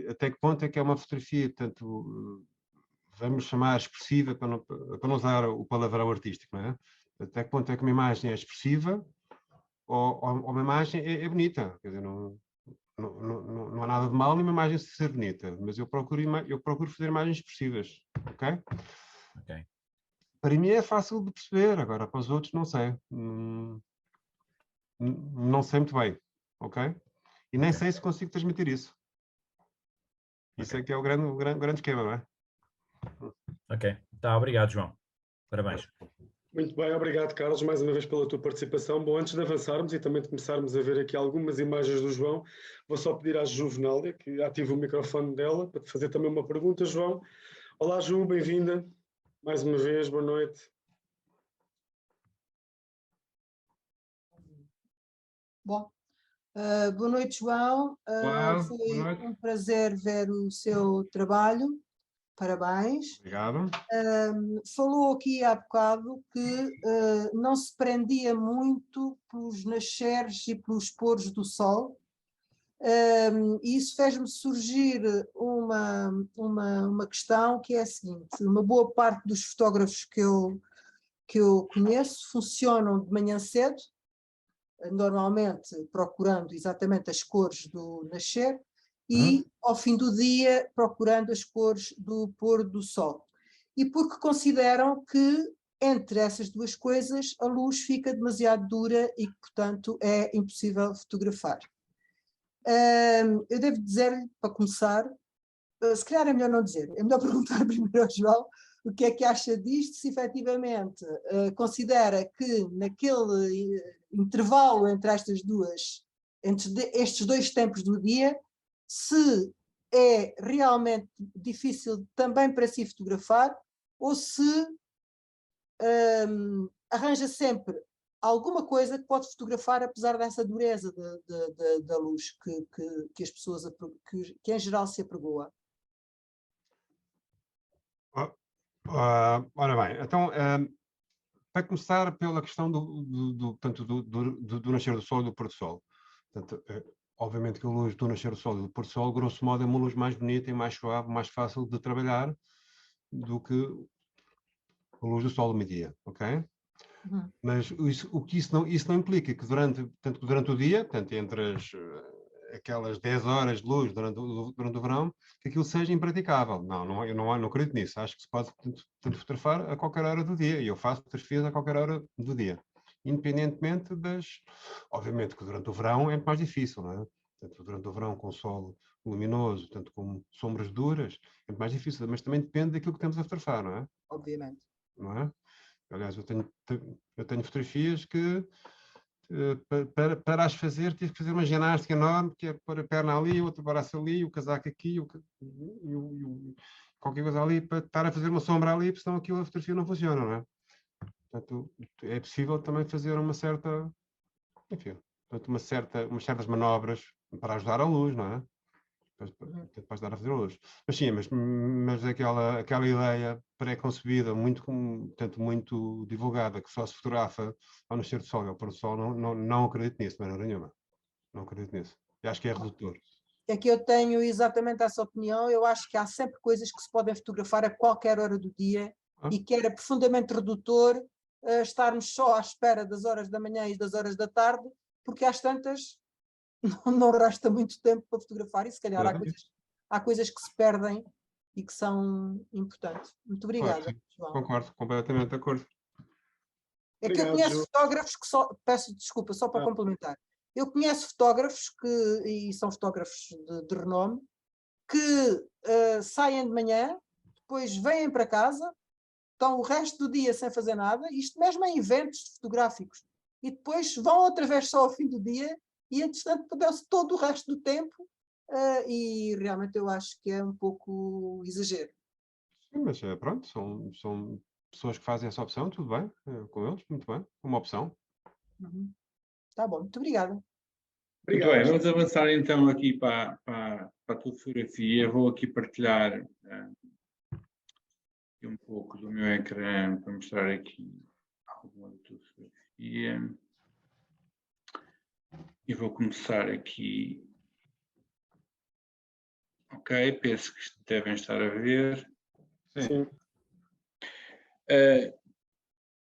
até que ponto é que é uma fotografia, portanto, vamos chamar expressiva, para não usar o palavrão artístico, não é? Até que ponto é que uma imagem é expressiva ou uma imagem é bonita? Quer dizer, não há nada de mal numa imagem ser bonita, mas eu procuro fazer imagens expressivas, ok? Ok. Para mim é fácil de perceber, agora para os outros não sei. Não sei muito bem, ok? E nem sei se consigo transmitir isso. Isso é que é o grande esquema, não é? Ok. Tá, obrigado, João. Parabéns. Muito bem, obrigado, Carlos, mais uma vez pela tua participação. Bom, antes de avançarmos e também de começarmos a ver aqui algumas imagens do João, vou só pedir à Juvenália que ative o microfone dela para te fazer também uma pergunta, João. Olá, Ju, bem-vinda. Mais uma vez, boa noite. Bom, boa noite, João. Foi um prazer ver o seu trabalho. Parabéns. Obrigado. Falou aqui há bocado que não se prendia muito pelos nasceres e pelos pôres do sol. E isso fez-me surgir uma questão que é a seguinte: uma boa parte dos fotógrafos que eu conheço funcionam de manhã cedo, normalmente procurando exatamente as cores do nascer e ao fim do dia procurando as cores do pôr do sol. E porque consideram que entre essas duas coisas a luz fica demasiado dura e que, portanto, é impossível fotografar. Eu devo dizer-lhe, para começar, se calhar é melhor não dizer, é melhor perguntar primeiro ao João o que é que acha disto, se efetivamente considera que naquele intervalo entre estes dois tempos do dia, se é realmente difícil também para si fotografar, ou se arranja sempre alguma coisa que pode fotografar apesar dessa dureza da luz que as pessoas, que em geral se apregoa. Ora bem, então, para começar pela questão do nascer do sol e do pôr do sol. Portanto, obviamente que a luz do nascer do sol e do pôr do sol, grosso modo, é uma luz mais bonita e mais suave, mais fácil de trabalhar do que a luz do sol do meio-dia, ok? Mas isso não implica que durante o dia, portanto, entre aquelas 10 horas de luz durante o verão, que aquilo seja impraticável. Eu não acredito nisso. Acho que se pode tanto fotografar a qualquer hora do dia, e eu faço fotografias a qualquer hora do dia, independentemente das... Obviamente que durante o verão é mais difícil, não é? Portanto, durante o verão com sol luminoso, tanto com sombras duras, é mais difícil, mas também depende daquilo que temos a fotografar, não é? Obviamente. Não é? Aliás, eu tenho fotografias que para as fazer tive que fazer uma ginástica enorme, que é pôr a perna ali, o outro braço ali, o casaco aqui, qualquer coisa ali, para estar a fazer uma sombra ali, porque senão aquilo a fotografia não funciona, não é? Portanto, é possível também fazer uma certa, enfim, portanto, umas certas manobras para ajudar a luz, não é? Para ajudar a fazer a luz. Mas sim, mas aquela ideia pré-concebida, muito divulgada, que só se fotografa ao nascer do sol e ao pôr do sol, não acredito nisso, de maneira nenhuma. Não acredito nisso. E acho que é redutor. É que eu tenho exatamente essa opinião. Eu acho que há sempre coisas que se podem fotografar a qualquer hora do dia e que era profundamente redutor estarmos só à espera das horas da manhã e das horas da tarde, porque às tantas não resta muito tempo para fotografar e se calhar há coisas que se perdem e que são importantes. Muito obrigada, claro, João. Concordo, completamente de acordo. É que eu conheço fotógrafos que só... Peço desculpa, só para complementar. Eu conheço fotógrafos e são fotógrafos de renome, que saem de manhã, depois vêm para casa, estão o resto do dia sem fazer nada, isto mesmo em eventos fotográficos, e depois vão outra vez só ao fim do dia e, entretanto, perdeu-se todo o resto do tempo e realmente eu acho que é um pouco exagero. Sim, mas pronto, são pessoas que fazem essa opção, tudo bem, com eles, muito bem, uma opção. Tá bom, muito obrigada. Muito bem, vamos avançar então aqui para a tua fotografia. Vou aqui partilhar um pouco do meu ecrã para mostrar aqui alguma da tua fotografia. E vou começar aqui. Ok, penso que devem estar a ver. Sim.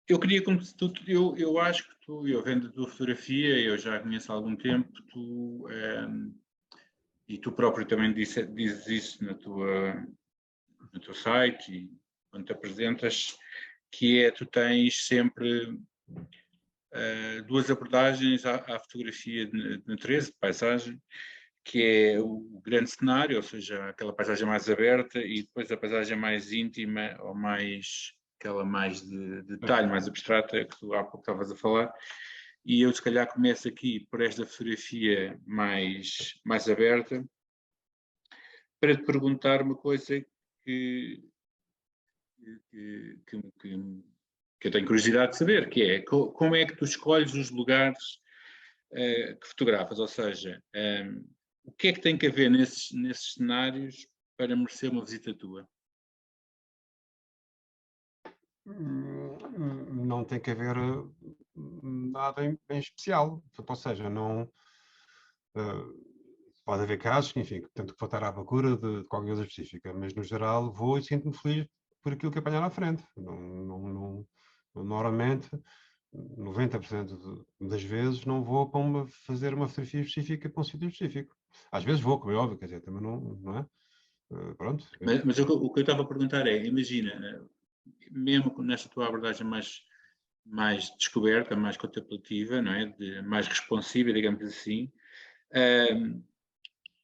Eu queria, eu acho que eu vendo a tua fotografia, eu já a conheço há algum tempo, e tu próprio também dizes isso no teu site e quando te apresentas, que é, tu tens sempre duas abordagens à fotografia de natureza, de paisagem, que é o grande cenário, ou seja, aquela paisagem mais aberta, e depois a paisagem mais íntima, ou aquela mais de detalhe, mais abstrata, que tu há pouco estavas a falar. E eu, se calhar, começo aqui por esta fotografia mais aberta, para te perguntar uma coisa que eu tenho curiosidade de saber, que é como é que tu escolhes os lugares que fotografas, ou seja, o que é que tem que haver nesses cenários para merecer uma visita tua? Não tem que haver nada em especial, ou seja, não... pode haver casos, enfim, tanto que vou estar à procura de qualquer coisa específica, mas no geral vou e sinto-me feliz por aquilo que apanhar à frente. Normalmente, 90% das vezes não vou para fazer uma fotografia específica para um sítio específico. Às vezes vou, como é óbvio, quer dizer, também não é? Pronto. Mas o que eu estava a perguntar é, imagina, mesmo nesta tua abordagem mais descoberta, mais contemplativa, não é? Mais responsiva, digamos assim,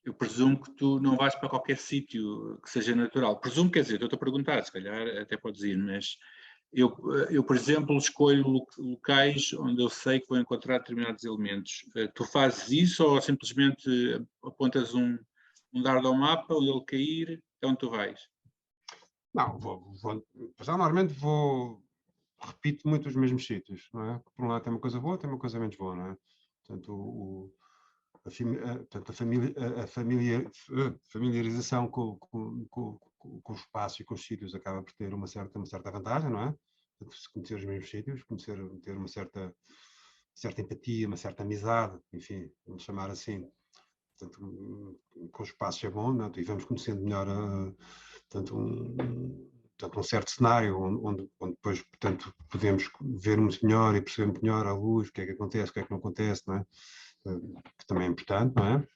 eu presumo que tu não vais para qualquer sítio que seja natural. Presumo, quer dizer, estou-te a perguntar, se calhar até podes ir, mas eu, por exemplo, escolho locais onde eu sei que vou encontrar determinados elementos. Tu fazes isso ou simplesmente apontas um dardo ao mapa, onde ele cair, é onde tu vais? Não, normalmente repito muito os mesmos sítios, não é? Por um lado tem uma coisa boa, tem uma coisa menos boa, não é? Portanto, a familiarização com com o espaço e com os sítios acaba por ter uma certa vantagem, não é? Se conhecer os mesmos sítios, ter uma certa empatia, uma certa amizade, enfim, vamos chamar assim. Portanto, com os espaços é bom, não é? E vamos conhecendo melhor portanto, um certo cenário onde depois, portanto, podemos ver muito melhor e perceber muito melhor a luz, o que é que acontece, o que é que não acontece, não é? Que também é importante, não é?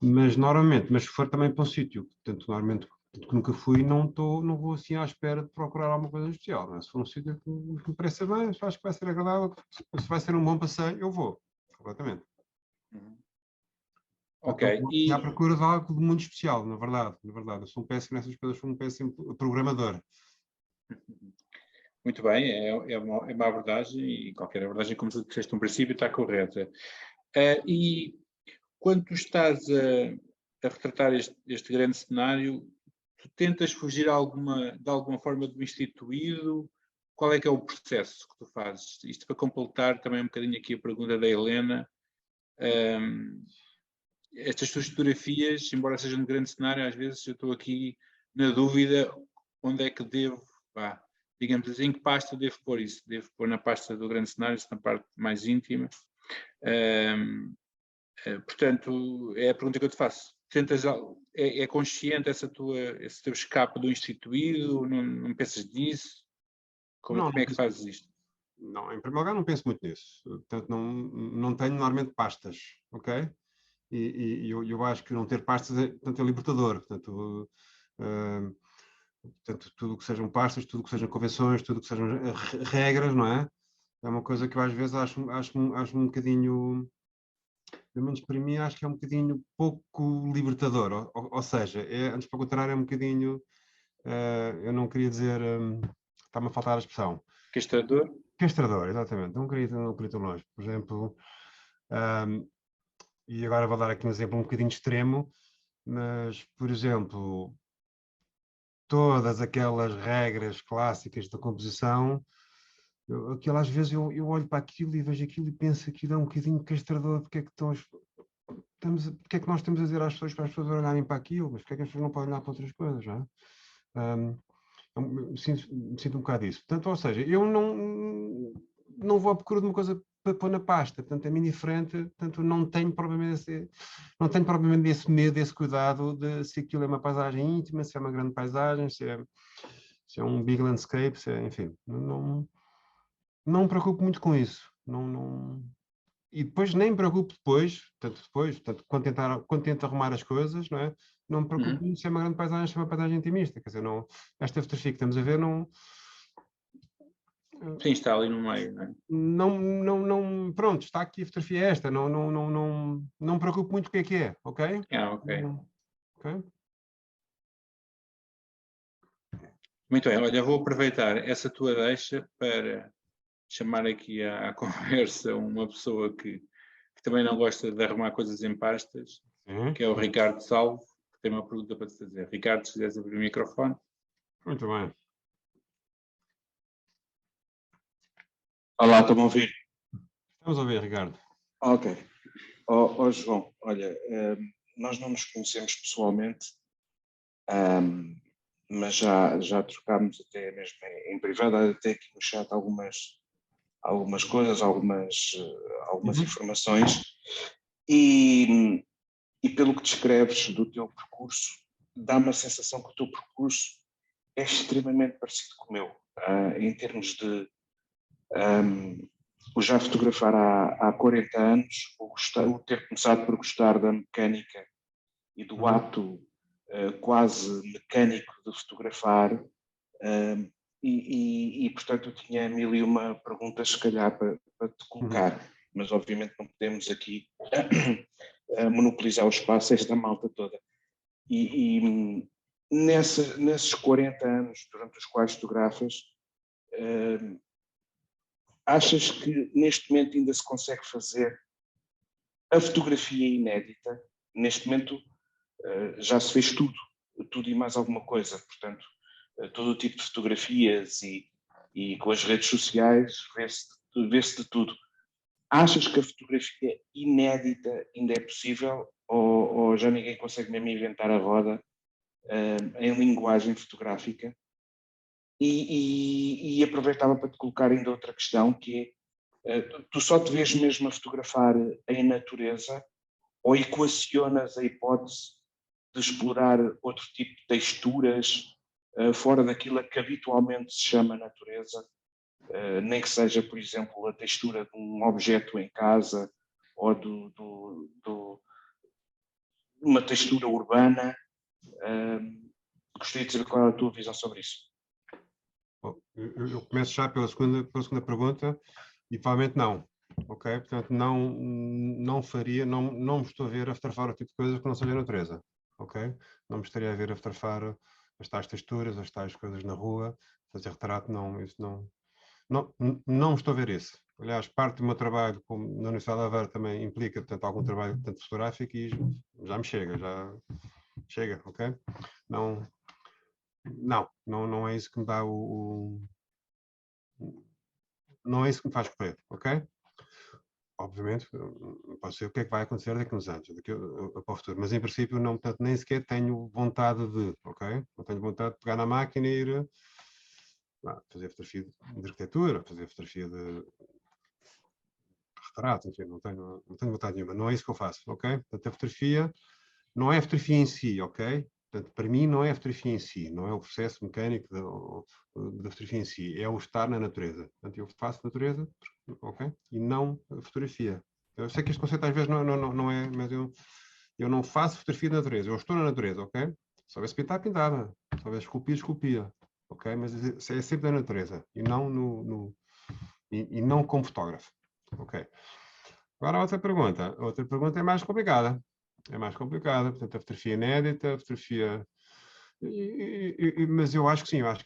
Mas normalmente, se for também para um sítio, portanto, normalmente que nunca fui, não vou assim à espera de procurar alguma coisa especial, não é? Se for um sítio que me pareça bem, acho que vai ser agradável, se vai ser um bom passeio, eu vou, completamente. Ok. E à procura de algo de muito especial, na verdade. Eu sou um péssimo nessas coisas, sou um péssimo programador. Muito bem, é uma abordagem, e qualquer abordagem, como tu disseste no princípio, está correta. E quando tu estás a retratar este grande cenário, tu tentas fugir de alguma forma do instituído? Qual é que é o processo que tu fazes? Isto para completar também um bocadinho aqui a pergunta da Helena. Estas tuas fotografias, embora sejam de grande cenário, às vezes eu estou aqui na dúvida onde é que devo, digamos assim, em que pasta devo pôr isso? Devo pôr na pasta do grande cenário, na parte mais íntima? Portanto, é a pergunta que eu te faço. É consciente esse teu escape do instituído? Não pensas nisso? Como é que fazes isto? Não, em primeiro lugar não penso muito nisso. Portanto, não tenho normalmente pastas, ok? E eu acho que não ter pastas é libertador. Portanto, tudo o que sejam pastas, tudo o que sejam convenções, tudo o que sejam regras, não é? É uma coisa que eu às vezes acho um bocadinho, pelo menos para mim, acho que é um bocadinho pouco libertador. Ou seja, antes pelo contrário, é um bocadinho, eu não queria dizer, está-me a faltar a expressão. Castrador? Castrador, exatamente. Não queria tão longe. Por exemplo, e agora vou dar aqui um exemplo um bocadinho extremo, mas, por exemplo, todas aquelas regras clássicas da composição, às vezes eu olho para aquilo e vejo aquilo e penso que aquilo é um bocadinho castrador, porque é que porque é que nós estamos a dizer às pessoas para as pessoas olharem para aquilo, mas porque é que as pessoas não podem olhar para outras coisas, não é? Me sinto um bocado isso. Portanto, ou seja, eu não vou à procura de uma coisa para pôr na pasta, portanto é-me indiferente, portanto não tenho propriamente esse medo, esse cuidado de se aquilo é uma paisagem íntima, se é uma grande paisagem, se é um big landscape, enfim, não me preocupo muito com isso. E depois nem me preocupo portanto, quando tento arrumar as coisas, não é? Não me preocupo muito se é uma grande paisagem, se é uma paisagem intimista, quer dizer, esta fotografia que estamos a ver Sim, está ali no meio, não é? Pronto, está aqui a fotografia esta, não me preocupo muito o que é, ok? Ok. Ok. Muito bem, olha, vou aproveitar essa tua deixa para chamar aqui à conversa uma pessoa que também não gosta de arrumar coisas em pastas, que é o Ricardo Salvo, que tem uma pergunta para te fazer. Ricardo, se quiseres abrir o microfone. Muito bem. Olá, estão a ouvir? Estamos a ouvir, Ricardo. Ok. João, olha, nós não nos conhecemos pessoalmente, mas já trocámos até mesmo em privado, até aqui no chat algumas coisas, algumas informações, e pelo que descreves do teu percurso, dá-me a sensação que o teu percurso é extremamente parecido com o meu, em termos de o já fotografar há 40 anos, o ter começado por gostar da mecânica e do ato quase mecânico de fotografar, portanto eu tinha 1001 perguntas se calhar para te colocar, mas obviamente não podemos aqui monopolizar o espaço, esta malta toda. Nesses 40 anos durante os quais fotografas, achas que neste momento ainda se consegue fazer a fotografia inédita? Neste momento já se fez tudo e mais alguma coisa, portanto, todo o tipo de fotografias e com as redes sociais vê-se de tudo. Achas que a fotografia inédita ainda é possível ou já ninguém consegue mesmo inventar a roda em linguagem fotográfica. E aproveitava para te colocar ainda outra questão, que é, tu só te vês mesmo a fotografar em natureza ou equacionas a hipótese de explorar outro tipo de texturas fora daquilo que habitualmente se chama natureza, nem que seja, por exemplo, a textura de um objeto em casa ou uma textura urbana. Gostaria de saber qual é a tua visão sobre isso. Bom, eu começo já pela segunda pergunta e provavelmente não, ok? Portanto, não faria, não me estou a ver a fotografar o tipo de coisas que não seja natureza, ok? Não me estaria a ver a fotografar as tais texturas, as tais coisas na rua, fazer retrato, não, isso não estou a ver isso. Aliás, parte do meu trabalho na Universidade de Aveiro também implica, portanto, algum trabalho tanto fotográfico e já me chega, ok? Não é isso que me dá não é isso que me faz correr, ok? Obviamente, não posso saber o que é que vai acontecer daqui a uns anos, para o futuro, mas em princípio não, portanto, nem sequer tenho vontade de, ok? Não tenho vontade de pegar na máquina e ir fazer fotografia de arquitetura, fazer fotografia de retrato, enfim, não tenho vontade nenhuma, não é isso que eu faço, ok? Portanto, a fotografia não é a fotografia em si, ok? Portanto, para mim não é a fotografia em si, não é o processo mecânico da fotografia em si, é o estar na natureza. Portanto, eu faço natureza, ok? E não a fotografia. Eu sei que este conceito às vezes não é, mas eu não faço fotografia de natureza, eu estou na natureza, ok? Se houvesse pintar, pintava. Se houvesse esculpir, esculpia. Ok? Mas é sempre da natureza e não, e não como fotógrafo. Ok? Agora a outra pergunta. A outra pergunta é mais complicada. É mais complicada. Portanto, a fotografia inédita, a fotografia... mas eu acho que sim, eu acho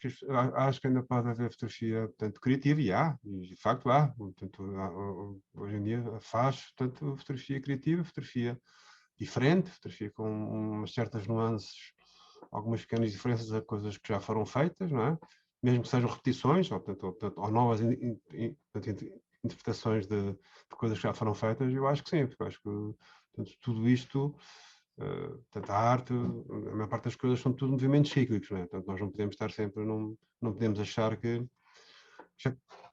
que ainda pode haver fotografia, portanto, criativa, e de facto há. Portanto, hoje em dia faz, portanto, fotografia criativa, fotografia diferente, fotografia com umas certas nuances, algumas pequenas diferenças a coisas que já foram feitas, não é? Mesmo que sejam repetições, ou novas interpretações de coisas que já foram feitas, eu acho que sim, porque eu acho que portanto, tudo isto, portanto, a arte, a maior parte das coisas são tudo movimentos cíclicos, não é? Portanto, nós não podemos estar sempre, não podemos achar que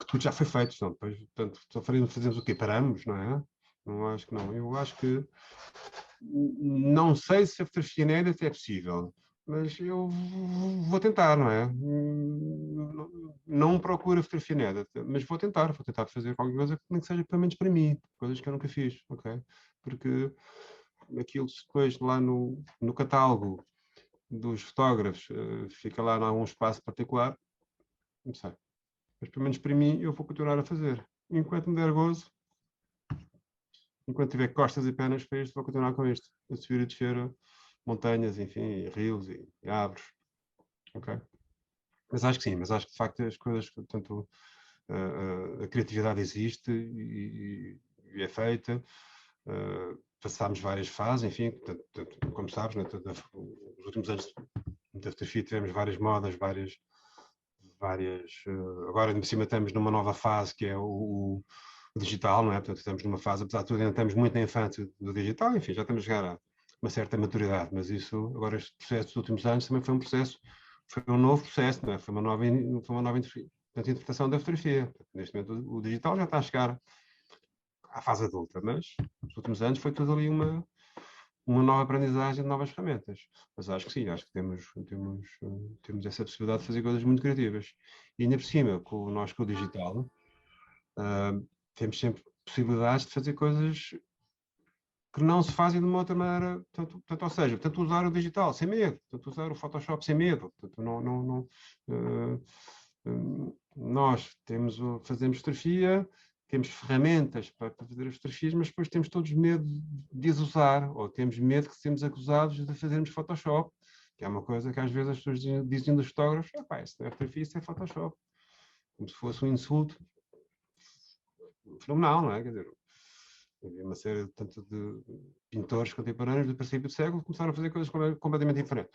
tudo já foi feito, senão depois, portanto, só fazemos o quê? Paramos, não é? Não acho que não. Eu acho que não sei se a fotografia inédita é possível, mas eu vou tentar, não é? Não procuro a fotografia inédita, mas vou tentar fazer qualquer coisa que nem que seja pelo menos para mim, coisas que eu nunca fiz, ok? Porque aquilo depois lá no catálogo dos fotógrafos fica lá em algum espaço particular, não sei. Mas pelo menos para mim eu vou continuar a fazer. Enquanto me der gozo, enquanto tiver costas e pernas para isto, vou continuar com isto. A subir e descer montanhas, enfim, rios e árvores. Ok? Mas acho que sim, mas acho que de facto as coisas, portanto, a criatividade existe e é feita. Passámos várias fases, enfim, portanto, como sabes, né, nos últimos anos da fotografia tivemos várias modas, várias agora de cima estamos numa nova fase que é o digital, não é? Portanto, estamos numa fase, apesar de tudo, ainda estamos muito na infância do digital, enfim, já estamos a chegar a uma certa maturidade, mas isso, agora este processo dos últimos anos também foi um novo processo, não é? Foi uma nova interpretação da fotografia. Neste momento o digital já está a chegar à fase adulta, mas nos últimos anos foi tudo ali uma nova aprendizagem de novas ferramentas. Mas acho que sim, acho que temos essa possibilidade de fazer coisas muito criativas. E ainda por cima, com o digital, temos sempre possibilidades de fazer coisas que não se fazem de uma outra maneira, ou seja, usar o digital sem medo, usar o Photoshop sem medo. Nós fazemos fotografia, temos ferramentas para fazer as fotografias, mas depois temos todos medo de as usar, ou temos medo que seremos acusados de fazermos Photoshop, que é uma coisa que às vezes as pessoas dizem dos fotógrafos, isso não é fotografia, isso é Photoshop. Como se fosse um insulto fenomenal, não é? Quer dizer, havia uma série de pintores contemporâneos do princípio do século que começaram a fazer coisas completamente diferentes.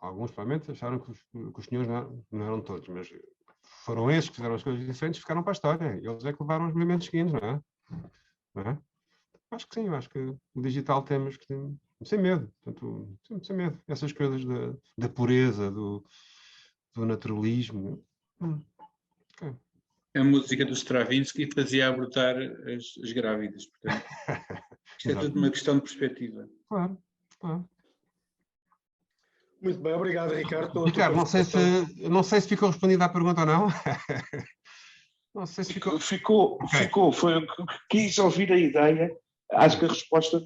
Alguns, provavelmente, acharam que os senhores não eram todos, mas foram esses que fizeram as coisas diferentes e ficaram para a história. Eles é que levaram os movimentos seguintes, não é? Acho que sim, acho que o digital temos que sem medo, portanto, sempre sem medo. Essas coisas da pureza, do naturalismo. Okay. A música do Stravinsky fazia a brotar as grávidas, portanto. Isto é tudo uma questão de perspectiva. Claro, claro. Muito bem, obrigado, Ricardo. Ricardo, não sei se ficou respondida a pergunta ou não. Não sei se ficou. Ficou. Foi o que quis ouvir a ideia. Acho que a resposta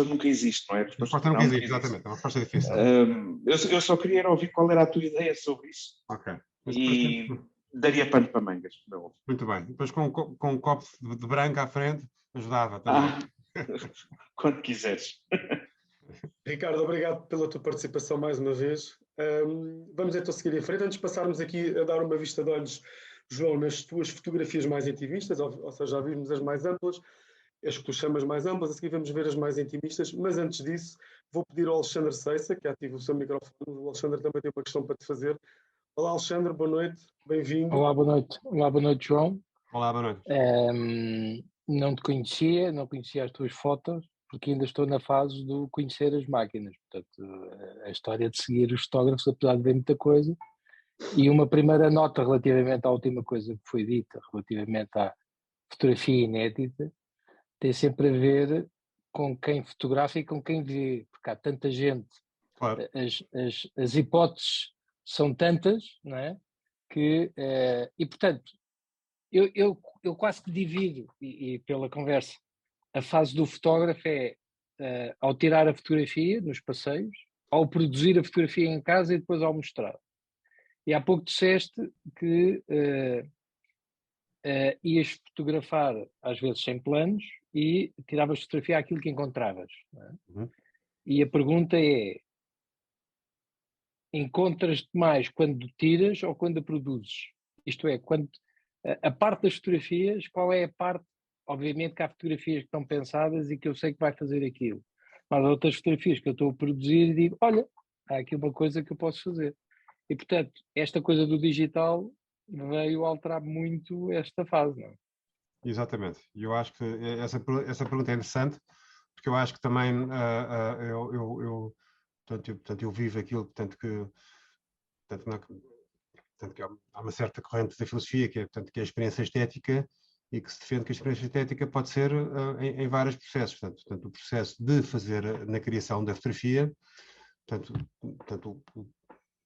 nunca existe, não é? A resposta nunca existe, exatamente. É uma resposta difícil. Eu só queria ouvir qual era a tua ideia sobre isso. Ok. E daria pano para mangas. Muito bem. Depois com um copo de branco à frente, ajudava também. Quando quiseres. Ricardo, obrigado pela tua participação mais uma vez. Vamos então seguir em frente. Antes de passarmos aqui a dar uma vista de olhos, João, nas tuas fotografias mais intimistas, ou seja, já vimos as mais amplas, as que tu chamas mais amplas, a seguir vamos ver as mais intimistas, mas antes disso vou pedir ao Alexandre Seissa, que ative o seu microfone. O Alexandre também tem uma questão para te fazer. Olá, Alexandre, boa noite, bem-vindo. Olá, boa noite. Olá, boa noite, João. Olá, boa noite. Não te conhecia, não conhecia as tuas fotos, porque ainda estou na fase do conhecer as máquinas. Portanto, a história de seguir os fotógrafos, apesar de ver muita coisa. E uma primeira nota relativamente à última coisa que foi dita, relativamente à fotografia inédita, tem sempre a ver com quem fotografa e com quem vê, porque há tanta gente. Claro. As hipóteses são tantas, não é? Que, e portanto, eu quase que divido, e pela conversa, a fase do fotógrafo é ao tirar a fotografia nos passeios, ao produzir a fotografia em casa e depois ao mostrar. E há pouco disseste que ias fotografar, às vezes sem planos, e tiravas fotografia àquilo que encontravas. Não é? Uhum. E a pergunta é, encontras-te mais quando tiras ou quando a produzes? Isto é, quando a parte das fotografias, qual é a parte? Obviamente que há fotografias que estão pensadas e que eu sei que vai fazer aquilo. Mas há outras fotografias que eu estou a produzir e digo, olha, há aqui uma coisa que eu posso fazer. E, portanto, esta coisa do digital veio alterar muito esta fase, não é? Exatamente. E eu acho que essa pergunta é interessante, porque eu acho que também eu vivo aquilo, portanto que há uma certa corrente da filosofia que é a experiência estética, e que se defende que a experiência estética pode ser em vários processos. Portanto, o processo de fazer na criação da fotografia, portanto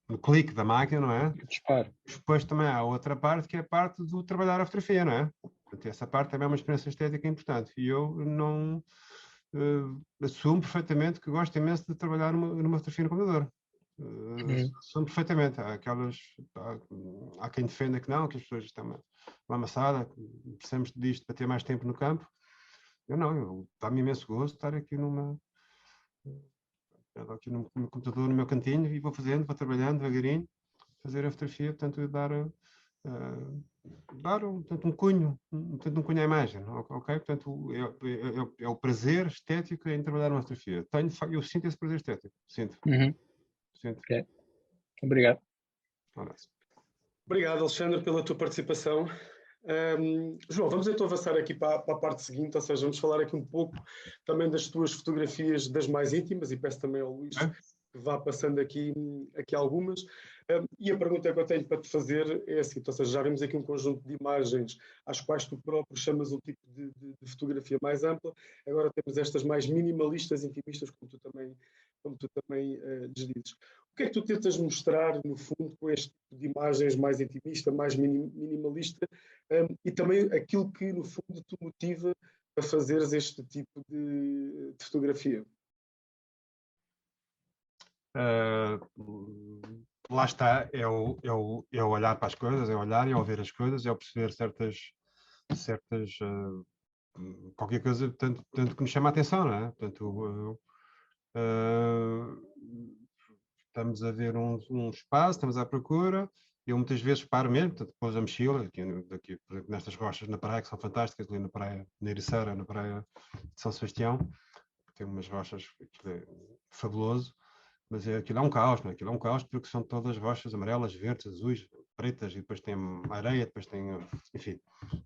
no clique da máquina, não é? Disparo. Depois também há outra parte, que é a parte do trabalhar a fotografia, não é? Portanto, essa parte também é uma experiência estética importante. E eu não assumo perfeitamente que gosto imenso de trabalhar numa fotografia no computador. Assumo perfeitamente. Há quem defenda que não, que as pessoas estão uma amassada, precisamos disto para ter mais tempo no campo. Dá-me imenso gosto estar aqui no computador, no meu cantinho, e vou vou trabalhando devagarinho, fazer a fotografia, portanto, dar um cunho à imagem, ok? Portanto, é o prazer estético em trabalhar uma fotografia. Eu sinto esse prazer estético, sinto. Sinto. Okay. Obrigado. Obrigado, Alexandre, pela tua participação. João, vamos então avançar aqui para a parte seguinte, ou seja, vamos falar aqui um pouco também das tuas fotografias das mais íntimas, e peço também ao Luís que vá passando aqui algumas. E a pergunta que eu tenho para te fazer é a seguinte, ou seja, já vimos aqui um conjunto de imagens às quais tu próprio chamas um tipo de fotografia mais ampla, agora temos estas mais minimalistas, intimistas, como tu também dizes. O que é que tu tentas mostrar, no fundo, com este tipo de imagens mais intimista, mais minimalista, e também aquilo que, no fundo, te motiva a fazeres este tipo de fotografia? Lá está, é o olhar para as coisas, é olhar e ouvir as coisas, é o perceber certas qualquer coisa, tanto que me chama a atenção, não é? Portanto, estamos a ver um espaço, estamos à procura, eu muitas vezes paro mesmo, portanto, pôs a mochila, aqui, por exemplo, nestas rochas na praia, que são fantásticas, ali na praia na Ericeira, na praia de São Sebastião, tem umas rochas, aquilo é fabuloso, mas aquilo é um caos, não é? Aquilo é um caos porque são todas rochas amarelas, verdes, azuis, pretas, e depois tem areia, depois tem, enfim,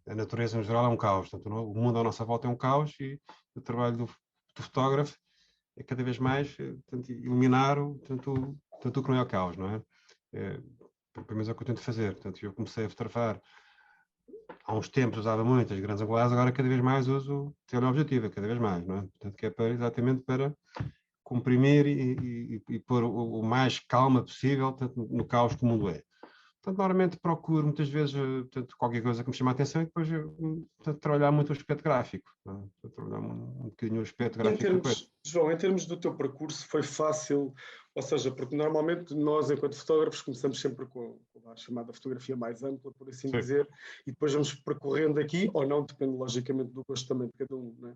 a natureza no geral é um caos, portanto, o mundo à nossa volta é um caos, e o trabalho do fotógrafo é cada vez mais eliminar tanto o que não é o caos, não é? Pelo menos é o que eu tento fazer. Portanto, eu comecei a fotografar há uns tempos, usava muito as grandes angulares, agora cada vez mais uso teleobjetivo, cada vez mais, não é? Portanto, que é exatamente para comprimir e pôr o mais calma possível, tanto no caos que o mundo é. Portanto, normalmente procuro muitas vezes qualquer coisa que me chama a atenção e depois trabalhar muito o aspecto gráfico. Trabalhar um bocadinho o aspecto gráfico. João, em termos do teu percurso, foi fácil? Ou seja, porque normalmente nós, enquanto fotógrafos, começamos sempre com a chamada fotografia mais ampla, por assim dizer, e depois vamos percorrendo aqui, ou não, depende logicamente do gosto também de cada um, não é?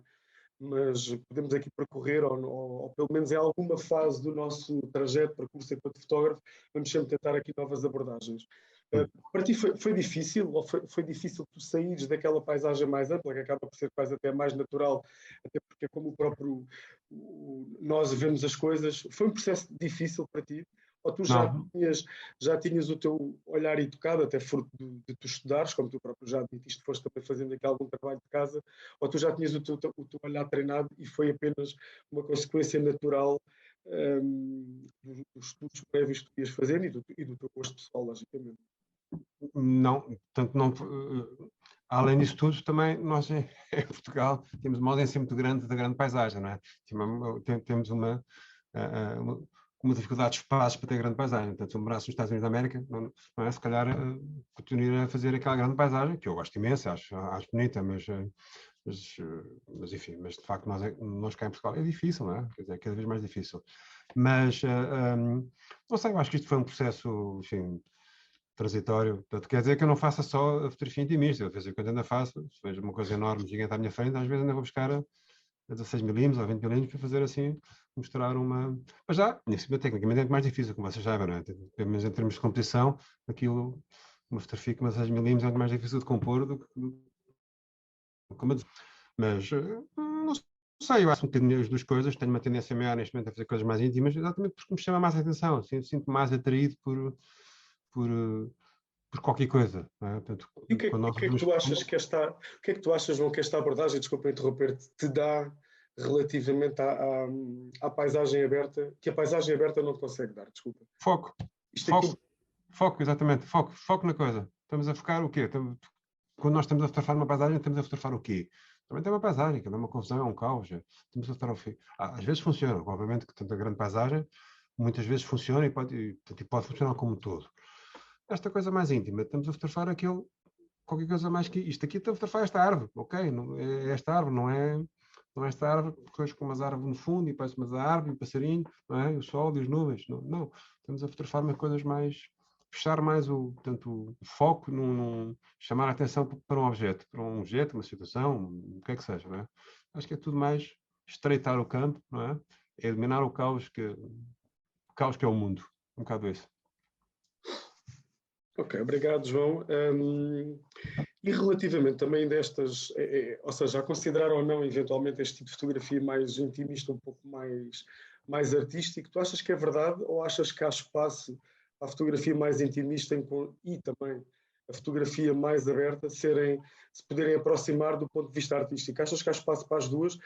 Mas podemos aqui percorrer, ou pelo menos em alguma fase do nosso trajeto, percurso enquanto fotógrafo, vamos sempre tentar aqui novas abordagens. Para ti foi difícil, ou foi difícil tu saíres daquela paisagem mais ampla, que acaba por ser quase até mais natural, até porque é como o próprio nós vemos as coisas, foi um processo difícil para ti? Ou tu já tinhas o teu olhar educado, até fruto de tu estudares, como tu próprio já admitiste, foste também fazendo aqui algum trabalho de casa, ou tu já tinhas o teu olhar treinado e foi apenas uma consequência natural dos estudos prévios que tu ias fazendo e do teu gosto pessoal, logicamente? Não, portanto, não. Além disso tudo, também nós em Portugal temos uma ausência muito grande da grande paisagem, não é? Temos uma dificuldade de espaços para ter grande paisagem. Portanto, se eu morasse nos Estados Unidos da América, não é? Se calhar continuaria a fazer aquela grande paisagem, que eu gosto imenso, acho bonita, mas enfim, mas de facto nós cá em Portugal é difícil, não é? Quer dizer, é cada vez mais difícil. Mas, não sei, eu acho que isto foi um processo, enfim, transitório. Portanto, quer dizer que eu não faça só a fotografia intimista, eu de vez em quando ainda faço, se vejo uma coisa enorme, gigante à minha frente, às vezes ainda vou buscar a 16mm ou 20mm para fazer assim, mostrar uma... Mas já, tecnicamente é mais difícil, como vocês sabem, não é? Mas em termos de competição, aquilo, uma fotografia com 16mm é muito mais difícil de compor do que... Mas, não sei, eu acho um bocadinho as duas coisas, tenho uma tendência maior neste momento a fazer coisas mais íntimas, exatamente porque me chama mais a atenção, assim, sinto-me mais atraído por qualquer coisa. Não é? Portanto, e o que é que tu achas que esta... O que é que tu achas, João, que esta abordagem, desculpa interromper-te, te dá relativamente à paisagem aberta, que a paisagem aberta não te consegue dar, desculpa? Foco. Foco, exatamente. Foco na coisa. Estamos a focar o quê? Quando nós estamos a fotografar uma paisagem, estamos a fotografar o quê? Também tem uma paisagem, que é uma confusão, é um caos. Estamos a fotografar o quê? Às vezes funciona, obviamente que tanta grande paisagem, muitas vezes funciona e pode funcionar como um todo. Esta coisa mais íntima, estamos a fotografar qualquer coisa mais que isto. Aqui estamos a fotografar esta árvore, ok? Não, é esta árvore, não é esta árvore, depois com umas árvores no fundo e parece umas árvores, um passarinho, não é? O sol e as nuvens. Não. Estamos a fotografar umas coisas mais... Fechar mais o foco, chamar a atenção para um objeto, uma situação, o que é que seja, não é? Acho que é tudo mais estreitar o campo, não é? É eliminar o caos que é o mundo. Um bocado isso. Ok, obrigado, João. E relativamente também destas, ou seja, a considerar ou não eventualmente este tipo de fotografia mais intimista, um pouco mais artístico, tu achas que é verdade ou achas que há espaço à fotografia mais intimista e também a fotografia mais aberta se poderem aproximar do ponto de vista artístico? Achas que há espaço para as duas?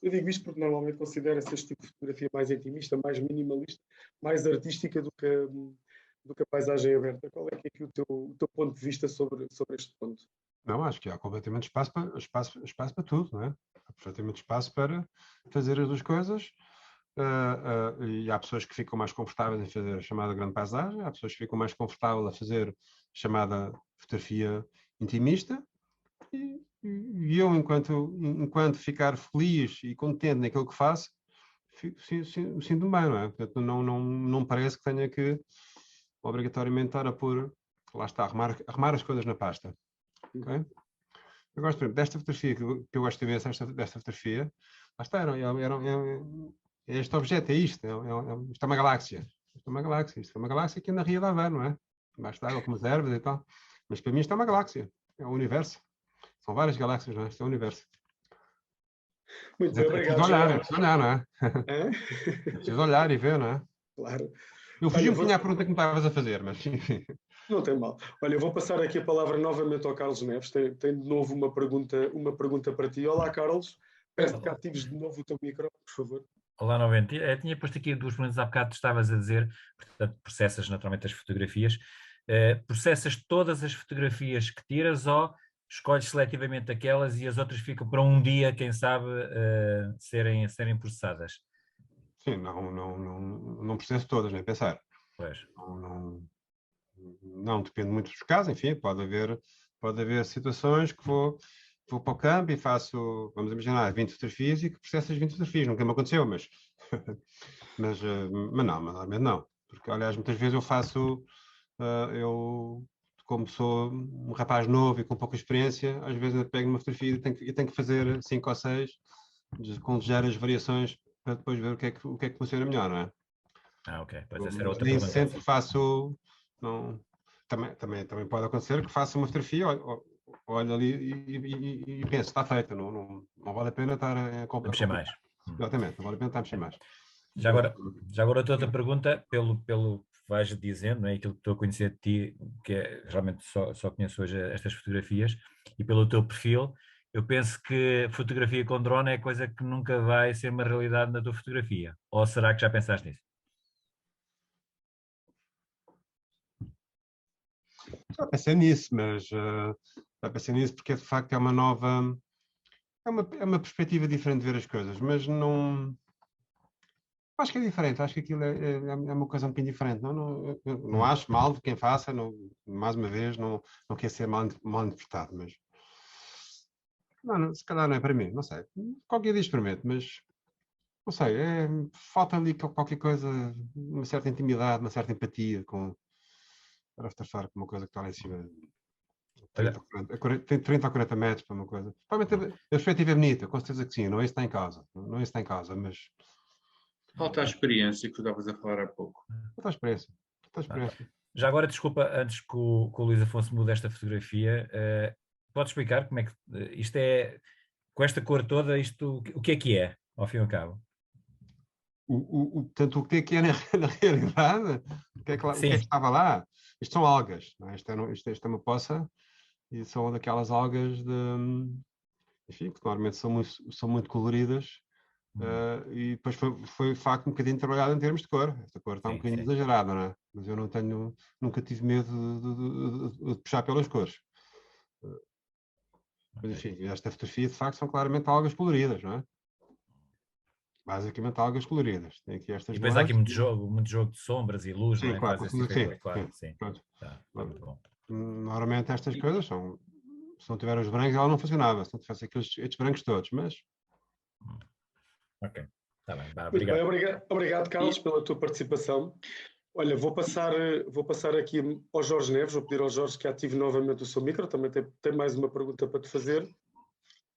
Eu digo isto porque normalmente considera-se este tipo de fotografia mais intimista, mais minimalista, mais artística do que a paisagem aberta. Qual é que é aqui o teu ponto de vista sobre este ponto? Não, acho que há completamente espaço para tudo, não é? Há perfeitamente espaço para fazer as duas coisas. E há pessoas que ficam mais confortáveis em fazer a chamada grande paisagem, há pessoas que ficam mais confortáveis a fazer a chamada fotografia intimista, e eu, enquanto ficar feliz e contente naquilo que faço, sinto-me bem, não é? Portanto, não parece que tenha que obrigatoriamente estar a pôr, lá está, arrumar as coisas na pasta. Okay? Eu gosto, por exemplo, desta fotografia, que eu gosto de ver desta fotografia, lá está, este objeto é isto, isto é uma galáxia. Isto é uma galáxia que anda a Ria de Aveiro, não é? Embaixo d'água, com umas ervas e tal. Mas para mim isto é uma galáxia, é um universo. São várias galáxias, não é? Isto é um universo. Muito bem, obrigado. É preciso olhar, não é? É preciso olhar e ver, não é? Claro. Eu fugi um bocadinho à pergunta que me estavas a fazer, mas enfim. Não tem mal. Olha, eu vou passar aqui a palavra novamente ao Carlos Neves. Tem de novo uma pergunta para ti. Olá, Carlos. Peço que atives de novo o teu micro, por favor. Olá, novamente. Tinha posto aqui 2 perguntas há bocado, estavas a dizer, portanto, processas naturalmente as fotografias. Processas todas as fotografias que tiras ou escolhes seletivamente aquelas e as outras ficam para um dia, quem sabe, serem processadas? Sim, não processo todas, nem pensar. Pois. Não, depende muito dos casos, enfim, pode haver situações que vou para o campo e faço, vamos imaginar, 20 fotografias e que processo as 20 fotografias, nunca me aconteceu, mas não, normalmente não, porque aliás muitas vezes eu faço, eu como sou um rapaz novo e com pouca experiência, às vezes eu pego uma fotografia e tenho que fazer 5 ou 6 com ligeiras variações para depois ver o que é que funciona melhor, não é? Ok, pois essa era outra Nem pergunta. sempre faço, não, também pode acontecer que faça uma fotografia, olho ali e penso, está feita, não vale a pena estar a mexer mais. Exatamente, não vale a pena estar a mexer mais. Já agora outra pergunta, pelo que vais dizendo, não é? Aquilo que estou a conhecer de ti, que realmente só conheço hoje estas fotografias, e pelo teu perfil, eu penso que fotografia com drone é coisa que nunca vai ser uma realidade na tua fotografia. Ou será que já pensaste nisso? Já pensei nisso, mas já pensei nisso porque de facto é uma nova, é uma perspectiva diferente de ver as coisas, mas não. Acho que é diferente, acho que aquilo é uma coisa um bocadinho diferente. Não acho mal de quem faça, mais uma vez, não quer ser mal interpretado, mas não, se calhar não é para mim, não sei. Qualquer dia experimento, mas não sei, falta ali qualquer coisa, uma certa intimidade, uma certa empatia para estar com uma coisa que está lá em cima. 30 ou 40 metros para uma coisa. Provavelmente a perspectiva é bonita, com certeza que sim, não é isso que está em causa, não é isso que está em causa, mas. Falta a experiência que tu estavas a falar há pouco. Falta a experiência. Já agora, desculpa, antes que o Luís Afonso mude esta fotografia, pode explicar como é que isto é, com esta cor toda, o que é, ao fim e ao cabo? Portanto, o que é na realidade, o que é que estava lá? Isto são algas, não é? Isto é uma poça e são daquelas algas enfim, que normalmente são muito coloridas. E depois foi de facto um bocadinho trabalhado em termos de cor. Esta cor está um bocadinho exagerada, não é? Mas eu nunca tive medo de puxar pelas cores. Mas enfim, esta fotografia de facto são claramente algas coloridas, não é? Basicamente algas coloridas. Tem aqui estas e depois há aqui muito jogo de sombras e luz, sim, não é? claro, Faz esse efeito, claro, sim. Tá, muito bom. Normalmente estas coisas se não tiver os brancos, ela não funcionava, se não tivesse estes brancos todos, mas. Ok, está bem, obrigado. Muito bem, obrigado, Carlos, pela tua participação. Olha, vou passar aqui ao Jorge Neves, vou pedir ao Jorge que ative novamente o seu micro, também tem mais uma pergunta para te fazer.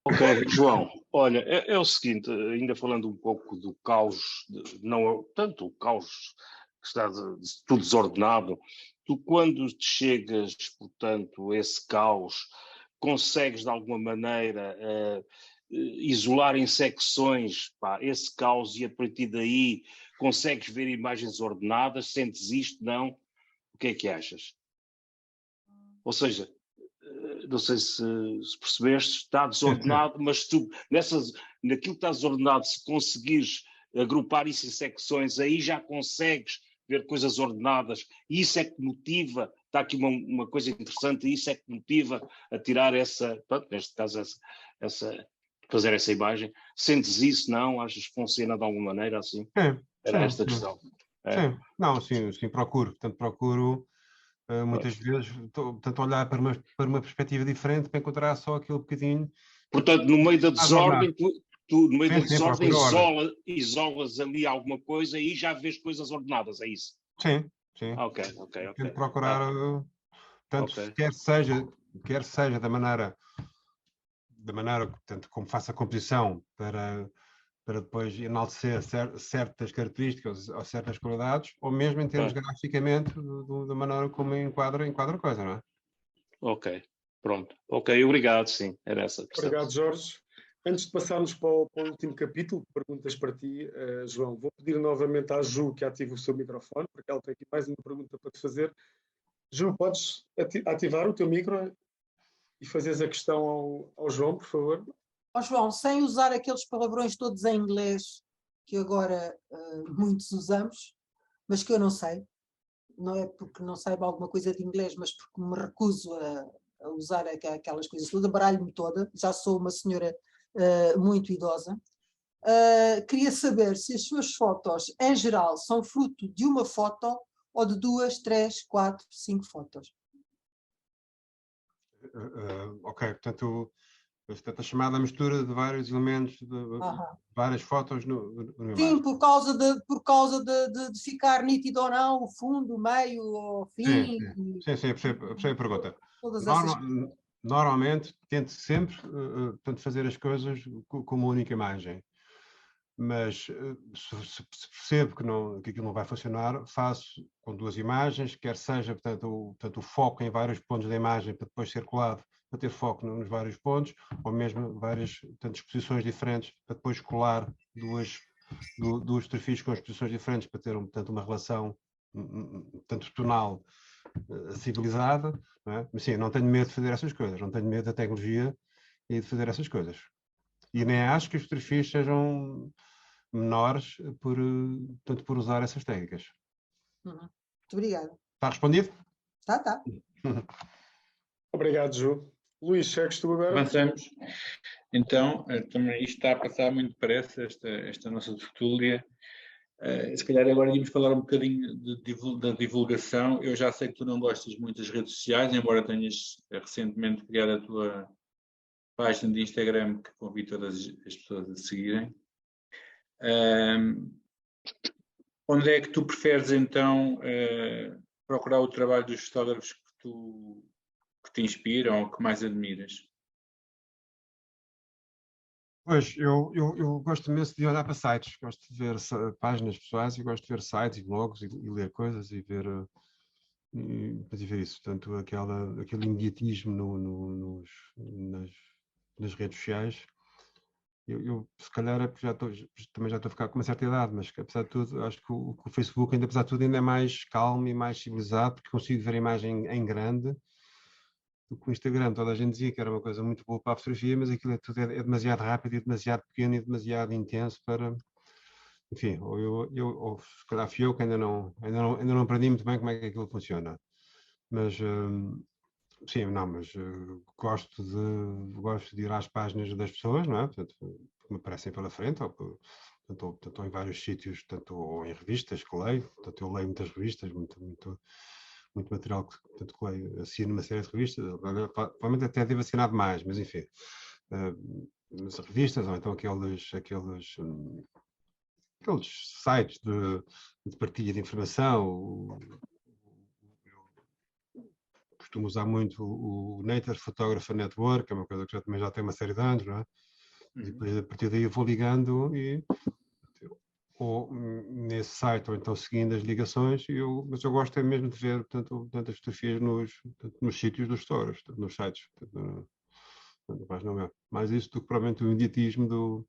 Ok, João, olha, é o seguinte, ainda falando um pouco do caos, não tanto o caos que está tudo desordenado, tu quando te chegas, portanto, a esse caos, consegues de alguma maneira isolar em secções esse caos e a partir daí consegues ver imagens ordenadas, sentes isto, não? O que é que achas? Ou seja, não sei se percebeste, está desordenado, mas tu, naquilo que está desordenado, se conseguires agrupar isso em secções, aí já consegues ver coisas ordenadas, e isso é que motiva, está aqui uma coisa interessante, e isso é que motiva a tirar neste caso, fazer essa imagem. Sentes isso, não? Achas que funciona de alguma maneira assim? Era esta a questão. Sim, não, sim, procuro. Portanto, procuro muitas vezes olhar para uma perspectiva diferente para encontrar só aquele bocadinho. Portanto, no meio da desordem, tu no meio da desordem isolas ali alguma coisa e já vês coisas ordenadas, é isso? Sim. Ok. Tento procurar, quer seja da maneira portanto, como faço a composição para depois enaltecer certas características ou certas qualidades, ou mesmo em termos graficamente da maneira como enquadra a coisa, não é? Ok, pronto. Ok, obrigado, sim, era essa a questão. Obrigado, Jorge. Antes de passarmos para o último capítulo, perguntas para ti, João, vou pedir novamente à Ju que ative o seu microfone, porque ela tem aqui mais uma pergunta para te fazer. Ju, podes ativar o teu micro e fazeres a questão ao João, por favor? João, sem usar aqueles palavrões todos em inglês, que agora muitos usamos, mas que eu não sei. Não é porque não saiba alguma coisa de inglês, mas porque me recuso a usar aquelas coisas todas, baralho-me toda, já sou uma senhora muito idosa. Queria saber se as suas fotos, em geral, são fruto de uma foto ou de 2, 3, 4, 5 fotos. Ok, portanto, a chamada mistura de vários elementos, de várias fotos no imagem. Sim, por causa de ficar nítido ou não, o fundo, o meio, o fim. Sim, eu percebo a pergunta. Todas essas Normalmente, tento sempre fazer as coisas com uma única imagem. Mas se percebo que aquilo não vai funcionar, faço com 2 imagens, quer seja, portanto, o foco em vários pontos da imagem para depois ser colado, para ter foco nos vários pontos, ou mesmo várias exposições diferentes para depois colar duas fotografias com exposições diferentes para ter, portanto, uma relação tanto tonal civilizada, não é? Mas sim, não tenho medo de fazer essas coisas, não tenho medo da tecnologia e de fazer essas coisas. E nem acho que as fotografias sejam menores por usar essas técnicas. Muito obrigada. Está respondido? Tá. Obrigado, Ju. Luís, segues tu agora? Avançamos. Então, também isto está a passar muito depressa, esta nossa tertúlia. Se calhar agora íamos falar um bocadinho da divulgação. Eu já sei que tu não gostas muito das redes sociais, embora tenhas recentemente criado a tua página de Instagram que convido todas as pessoas a seguirem. Onde é que tu preferes então procurar o trabalho dos fotógrafos que te inspiram ou que mais admiras? Pois, eu gosto imenso de olhar para sites, gosto de ver páginas pessoais e gosto de ver sites e blogs e ler coisas e ver isso. Portanto, aquele imediatismo nas redes sociais. Eu se calhar é porque também já estou a ficar com uma certa idade, mas apesar de tudo, acho que o Facebook, apesar de tudo, ainda é mais calmo e mais civilizado, porque consigo ver a imagem em grande. Do que o Instagram, toda a gente dizia que era uma coisa muito boa para a fotografia, mas aquilo é demasiado rápido, e demasiado pequeno e demasiado intenso para... Enfim, ou se calhar fui eu que ainda não aprendi muito bem como é que aquilo funciona. Mas... sim, não, mas gosto de ir às páginas das pessoas, não é? Portanto, que me aparecem pela frente, ou em vários sítios, ou em revistas que leio. Portanto, eu leio muitas revistas, muito material que leio, assino uma série de revistas. Provavelmente até devo assinar demais, mas enfim. As revistas, ou então aqueles sites de partilha de informação. Costumo usar muito o Nature Photographer Network, que é uma coisa que também já tem uma série de anos, não é? E depois, a partir daí eu vou ligando ou nesse site, ou então seguindo as ligações, mas eu gosto é mesmo de ver tantas fotografias nos sítios dos stores, nos sites, na página web. Mais isso do que provavelmente o imediatismo do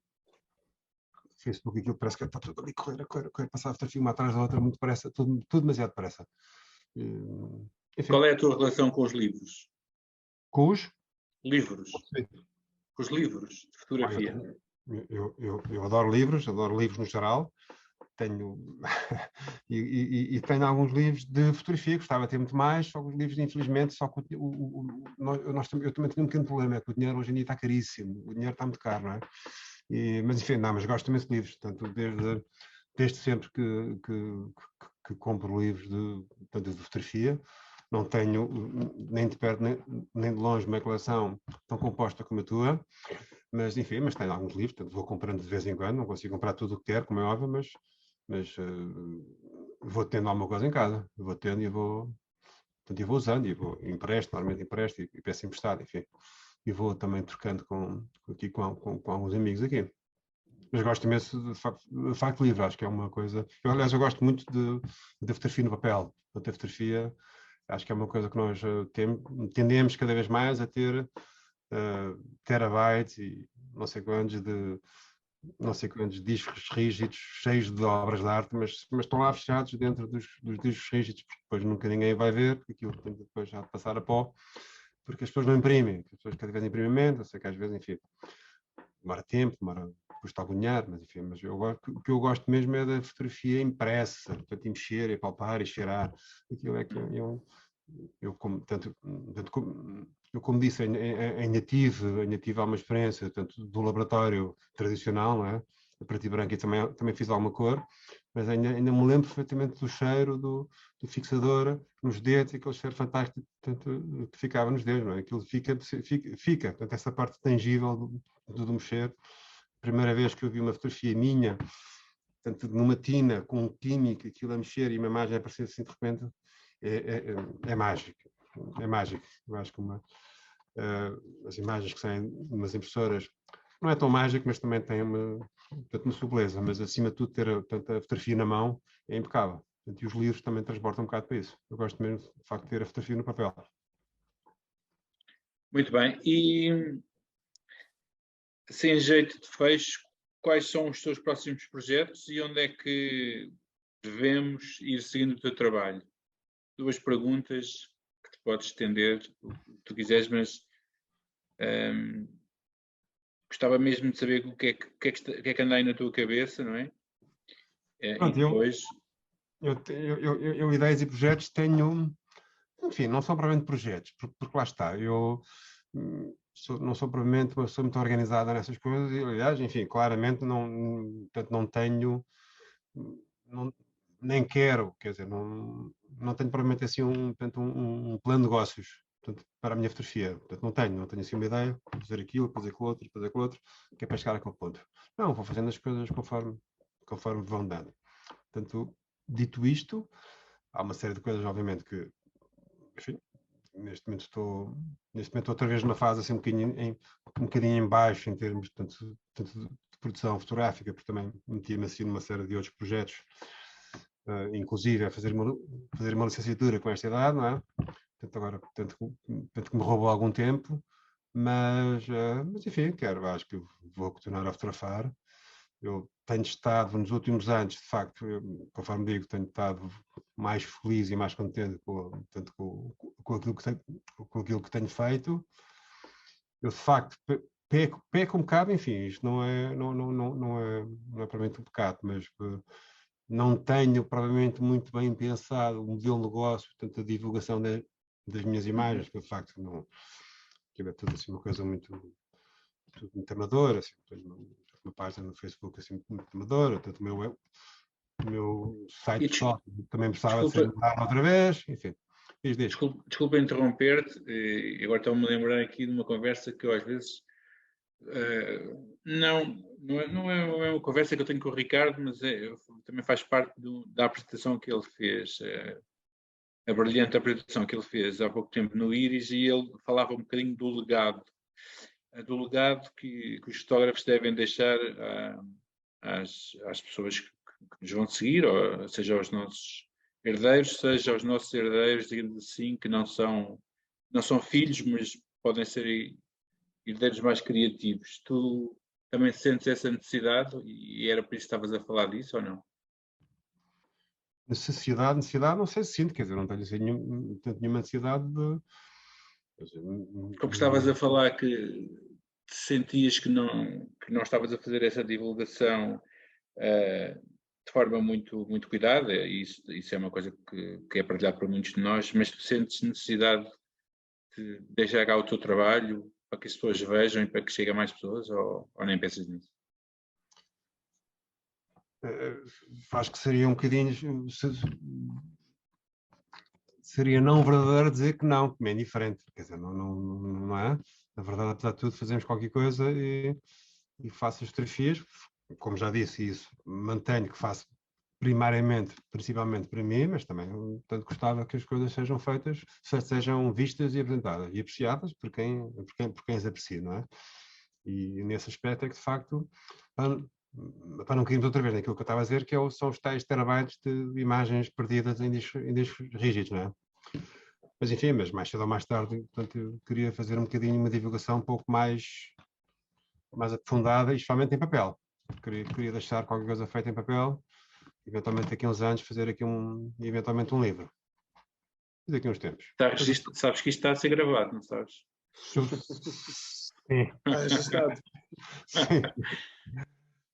Facebook, aquilo parece que está tudo ali, correr, passar a fotografia uma atrás da outra, muito depressa, tudo demasiado depressa. Enfim. Qual é a tua relação com os livros? Com os? Livros. Com os livros de fotografia. Eu adoro livros no geral. Tenho e tenho alguns livros de fotografia, gostava de ter muito mais, só que os livros, infelizmente, só que eu também tenho um pequeno problema, é que o dinheiro hoje em dia está caríssimo, o dinheiro está muito caro, não é? Mas enfim, mas gosto imenso de livros, portanto, desde sempre que compro livros de fotografia. Não tenho nem de perto nem de longe uma coleção tão composta como a tua, mas enfim, tenho alguns livros, portanto vou comprando de vez em quando, não consigo comprar tudo o que quero, como é óbvio, mas vou tendo alguma coisa em casa, vou tendo e vou usando, e normalmente empresto e peço emprestado, enfim, e vou também trocando com alguns amigos aqui. Mas gosto imenso de facto livre, acho que é uma coisa... Aliás, eu gosto muito de fotografia no papel, de fotografia. Acho que é uma coisa que nós tendemos cada vez mais a ter terabytes e não sei quantos discos rígidos, cheios de obras de arte, mas estão lá fechados dentro dos discos rígidos, porque depois nunca ninguém vai ver, porque aquilo tem depois já de passar a pó, porque as pessoas não imprimem, as pessoas cada vez imprimem menos, eu sei que às vezes, enfim. demora tempo, custa algum dinheiro, mas enfim, o que eu gosto mesmo é da fotografia impressa, portanto, e mexer, e palpar, e cheirar. Aquilo é que eu como disse, em nativo há uma experiência, tanto do laboratório tradicional, não é? A preto e branco, e também fiz alguma cor, mas ainda me lembro perfeitamente do cheiro do fixador nos dedos, e aquele cheiro fantástico, portanto, que ficava nos dedos, não é? Aquilo fica, portanto, essa parte tangível do mexer. Primeira vez que eu vi uma fotografia minha, portanto, numa tina, com um químico, aquilo a mexer e uma imagem a aparecer assim de repente, é mágico. É mágico. Eu acho que as imagens que saem de umas impressoras não é tão mágico, mas também tem uma sua beleza. Mas acima de tudo, ter a fotografia na mão é impecável. Portanto, e os livros também transportam um bocado para isso. Eu gosto mesmo, de facto, de ter a fotografia no papel. Muito bem. E, sem jeito de fecho, quais são os teus próximos projetos e onde é que devemos ir seguindo o teu trabalho? 2 perguntas que te podes estender, o que tu quiseres, mas gostava mesmo de saber o que é que anda aí na tua cabeça, não é? Pronto, e depois... eu ideias e projetos tenho, enfim, não são propriamente projetos, porque lá está, eu não sou propriamente uma pessoa muito organizada nessas coisas, e aliás, enfim, claramente não tenho, nem quero, quer dizer, não tenho propriamente assim um plano de negócios, portanto, para a minha fotografia. Portanto, não tenho assim uma ideia, fazer aquilo, fazer aquilo outro, que é para chegar àquele ponto. Não, vou fazendo as coisas conforme vão dando. Portanto, dito isto, há uma série de coisas, obviamente, que, enfim, neste momento estou outra vez numa fase assim um bocadinho em baixo em termos tanto de produção fotográfica, porque também meti-me assim numa série de outros projetos, inclusive a fazer uma licenciatura com esta idade, não é? Portanto, agora que me roubou algum tempo, mas enfim, acho que vou continuar a fotografar. Eu tenho estado nos últimos anos, de facto, conforme digo, tenho estado mais feliz e mais contente com aquilo que tenho feito. Eu, de facto, peco um bocado, enfim, isto não é propriamente um pecado, mas não tenho provavelmente muito bem pensado o modelo de negócio, portanto, a divulgação das minhas imagens, porque de facto é tudo assim uma coisa muito amadora, assim, uma página no Facebook assim muito amadora, portanto o meu site pessoal também precisava de ser mudado outra vez, enfim. Desculpa interromper-te, agora estou-me a lembrar aqui de uma conversa que eu às vezes não é uma conversa que eu tenho com o Ricardo, mas também faz parte da apresentação que ele fez, a brilhante apresentação que ele fez há pouco tempo no Iris, e ele falava um bocadinho do legado que os fotógrafos devem deixar às pessoas que nos vão seguir, ou seja aos nossos herdeiros, seja aos nossos herdeiros, digamos assim, que não são filhos, mas podem ser herdeiros mais criativos. Tu também sentes essa necessidade, e era por isso que estavas a falar disso, ou não? Necessidade, não sei se sinto, quer dizer, não tenho assim nenhuma necessidade de... Como estavas a falar que sentias que não estavas a fazer essa divulgação de forma muito, muito cuidada, e isso é uma coisa que é partilhada por muitos de nós, mas tu sentes necessidade de deixar cá o teu trabalho para que as pessoas vejam e para que chegue a mais pessoas, ou nem pensas nisso? Acho que seria um bocadinho... Seria não verdadeiro dizer que não, é indiferente, quer dizer, não é? Na verdade, apesar de tudo, fazemos qualquer coisa e faço as fotografias, como já disse, isso mantenho que faço principalmente para mim, mas também tanto gostava que as coisas sejam feitas, sejam vistas e apresentadas e apreciadas por quem as aprecia, não é? E nesse aspecto é que, de facto, para não cairmos outra vez naquilo que eu estava a dizer, que são os tais terabytes de imagens perdidas em discos rígidos, não é? Mas enfim, mais cedo ou mais tarde, portanto, eu queria fazer um bocadinho uma divulgação um pouco mais aprofundada, e especialmente em papel. Queria deixar qualquer coisa feita em papel, eventualmente daqui a uns anos fazer aqui eventualmente um livro. Daqui a uns tempos. Sabes que isto está a ser gravado, não sabes? Sim. Registado. Sim.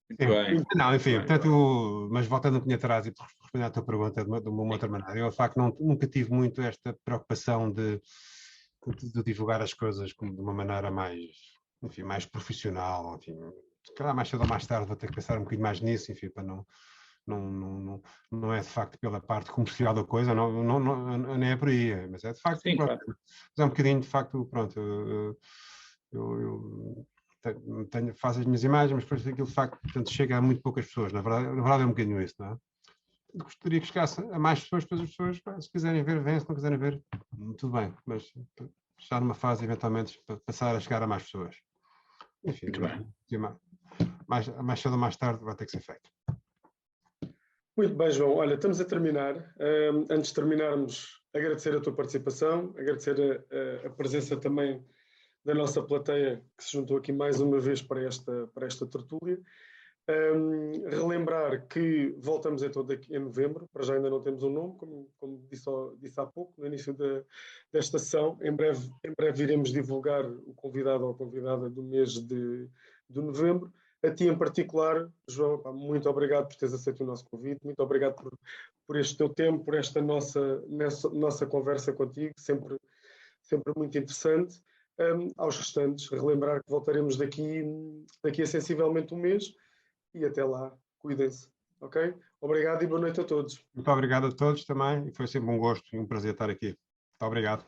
Muito bem. Não, enfim, Bem, portanto, mas voltando um bocadinho atrás e respondendo à tua pergunta de uma outra maneira, eu de facto nunca tive muito esta preocupação de divulgar as coisas de uma maneira mais, enfim, mais profissional, enfim, se calhar mais cedo ou mais tarde vou ter que pensar um bocadinho mais nisso, enfim, para não é de facto pela parte comercial da coisa, não é por aí, mas é de facto, sim, pronto, claro. mas é um bocadinho de facto, pronto, eu faço as minhas imagens, mas depois aquilo de facto, portanto, chega a muito poucas pessoas, na verdade é um bocadinho isso, não é? Gostaria que chegasse a mais pessoas, depois as pessoas, se quiserem ver, vêm, se não quiserem ver, tudo bem, mas estar numa fase, eventualmente, para passar a chegar a mais pessoas. Enfim, Muito bem. mais cedo ou mais tarde vai ter que ser feito. Muito bem, João. Olha, estamos a terminar. Antes de terminarmos, agradecer a tua participação, agradecer a presença também da nossa plateia que se juntou aqui mais uma vez para esta tertúlia. Relembrar que voltamos então daqui em novembro, para já ainda não temos um nome, como disse há pouco, no início desta sessão. Em breve iremos divulgar o convidado ou a convidada do mês de novembro. A ti em particular, João, muito obrigado por teres aceito o nosso convite, muito obrigado por este teu tempo, por esta nossa conversa contigo, sempre muito interessante. Aos restantes, relembrar que voltaremos daqui a sensivelmente um mês e até lá, cuidem-se, ok? Obrigado e boa noite a todos. Muito obrigado a todos também, e foi sempre um gosto e um prazer estar aqui. Muito obrigado.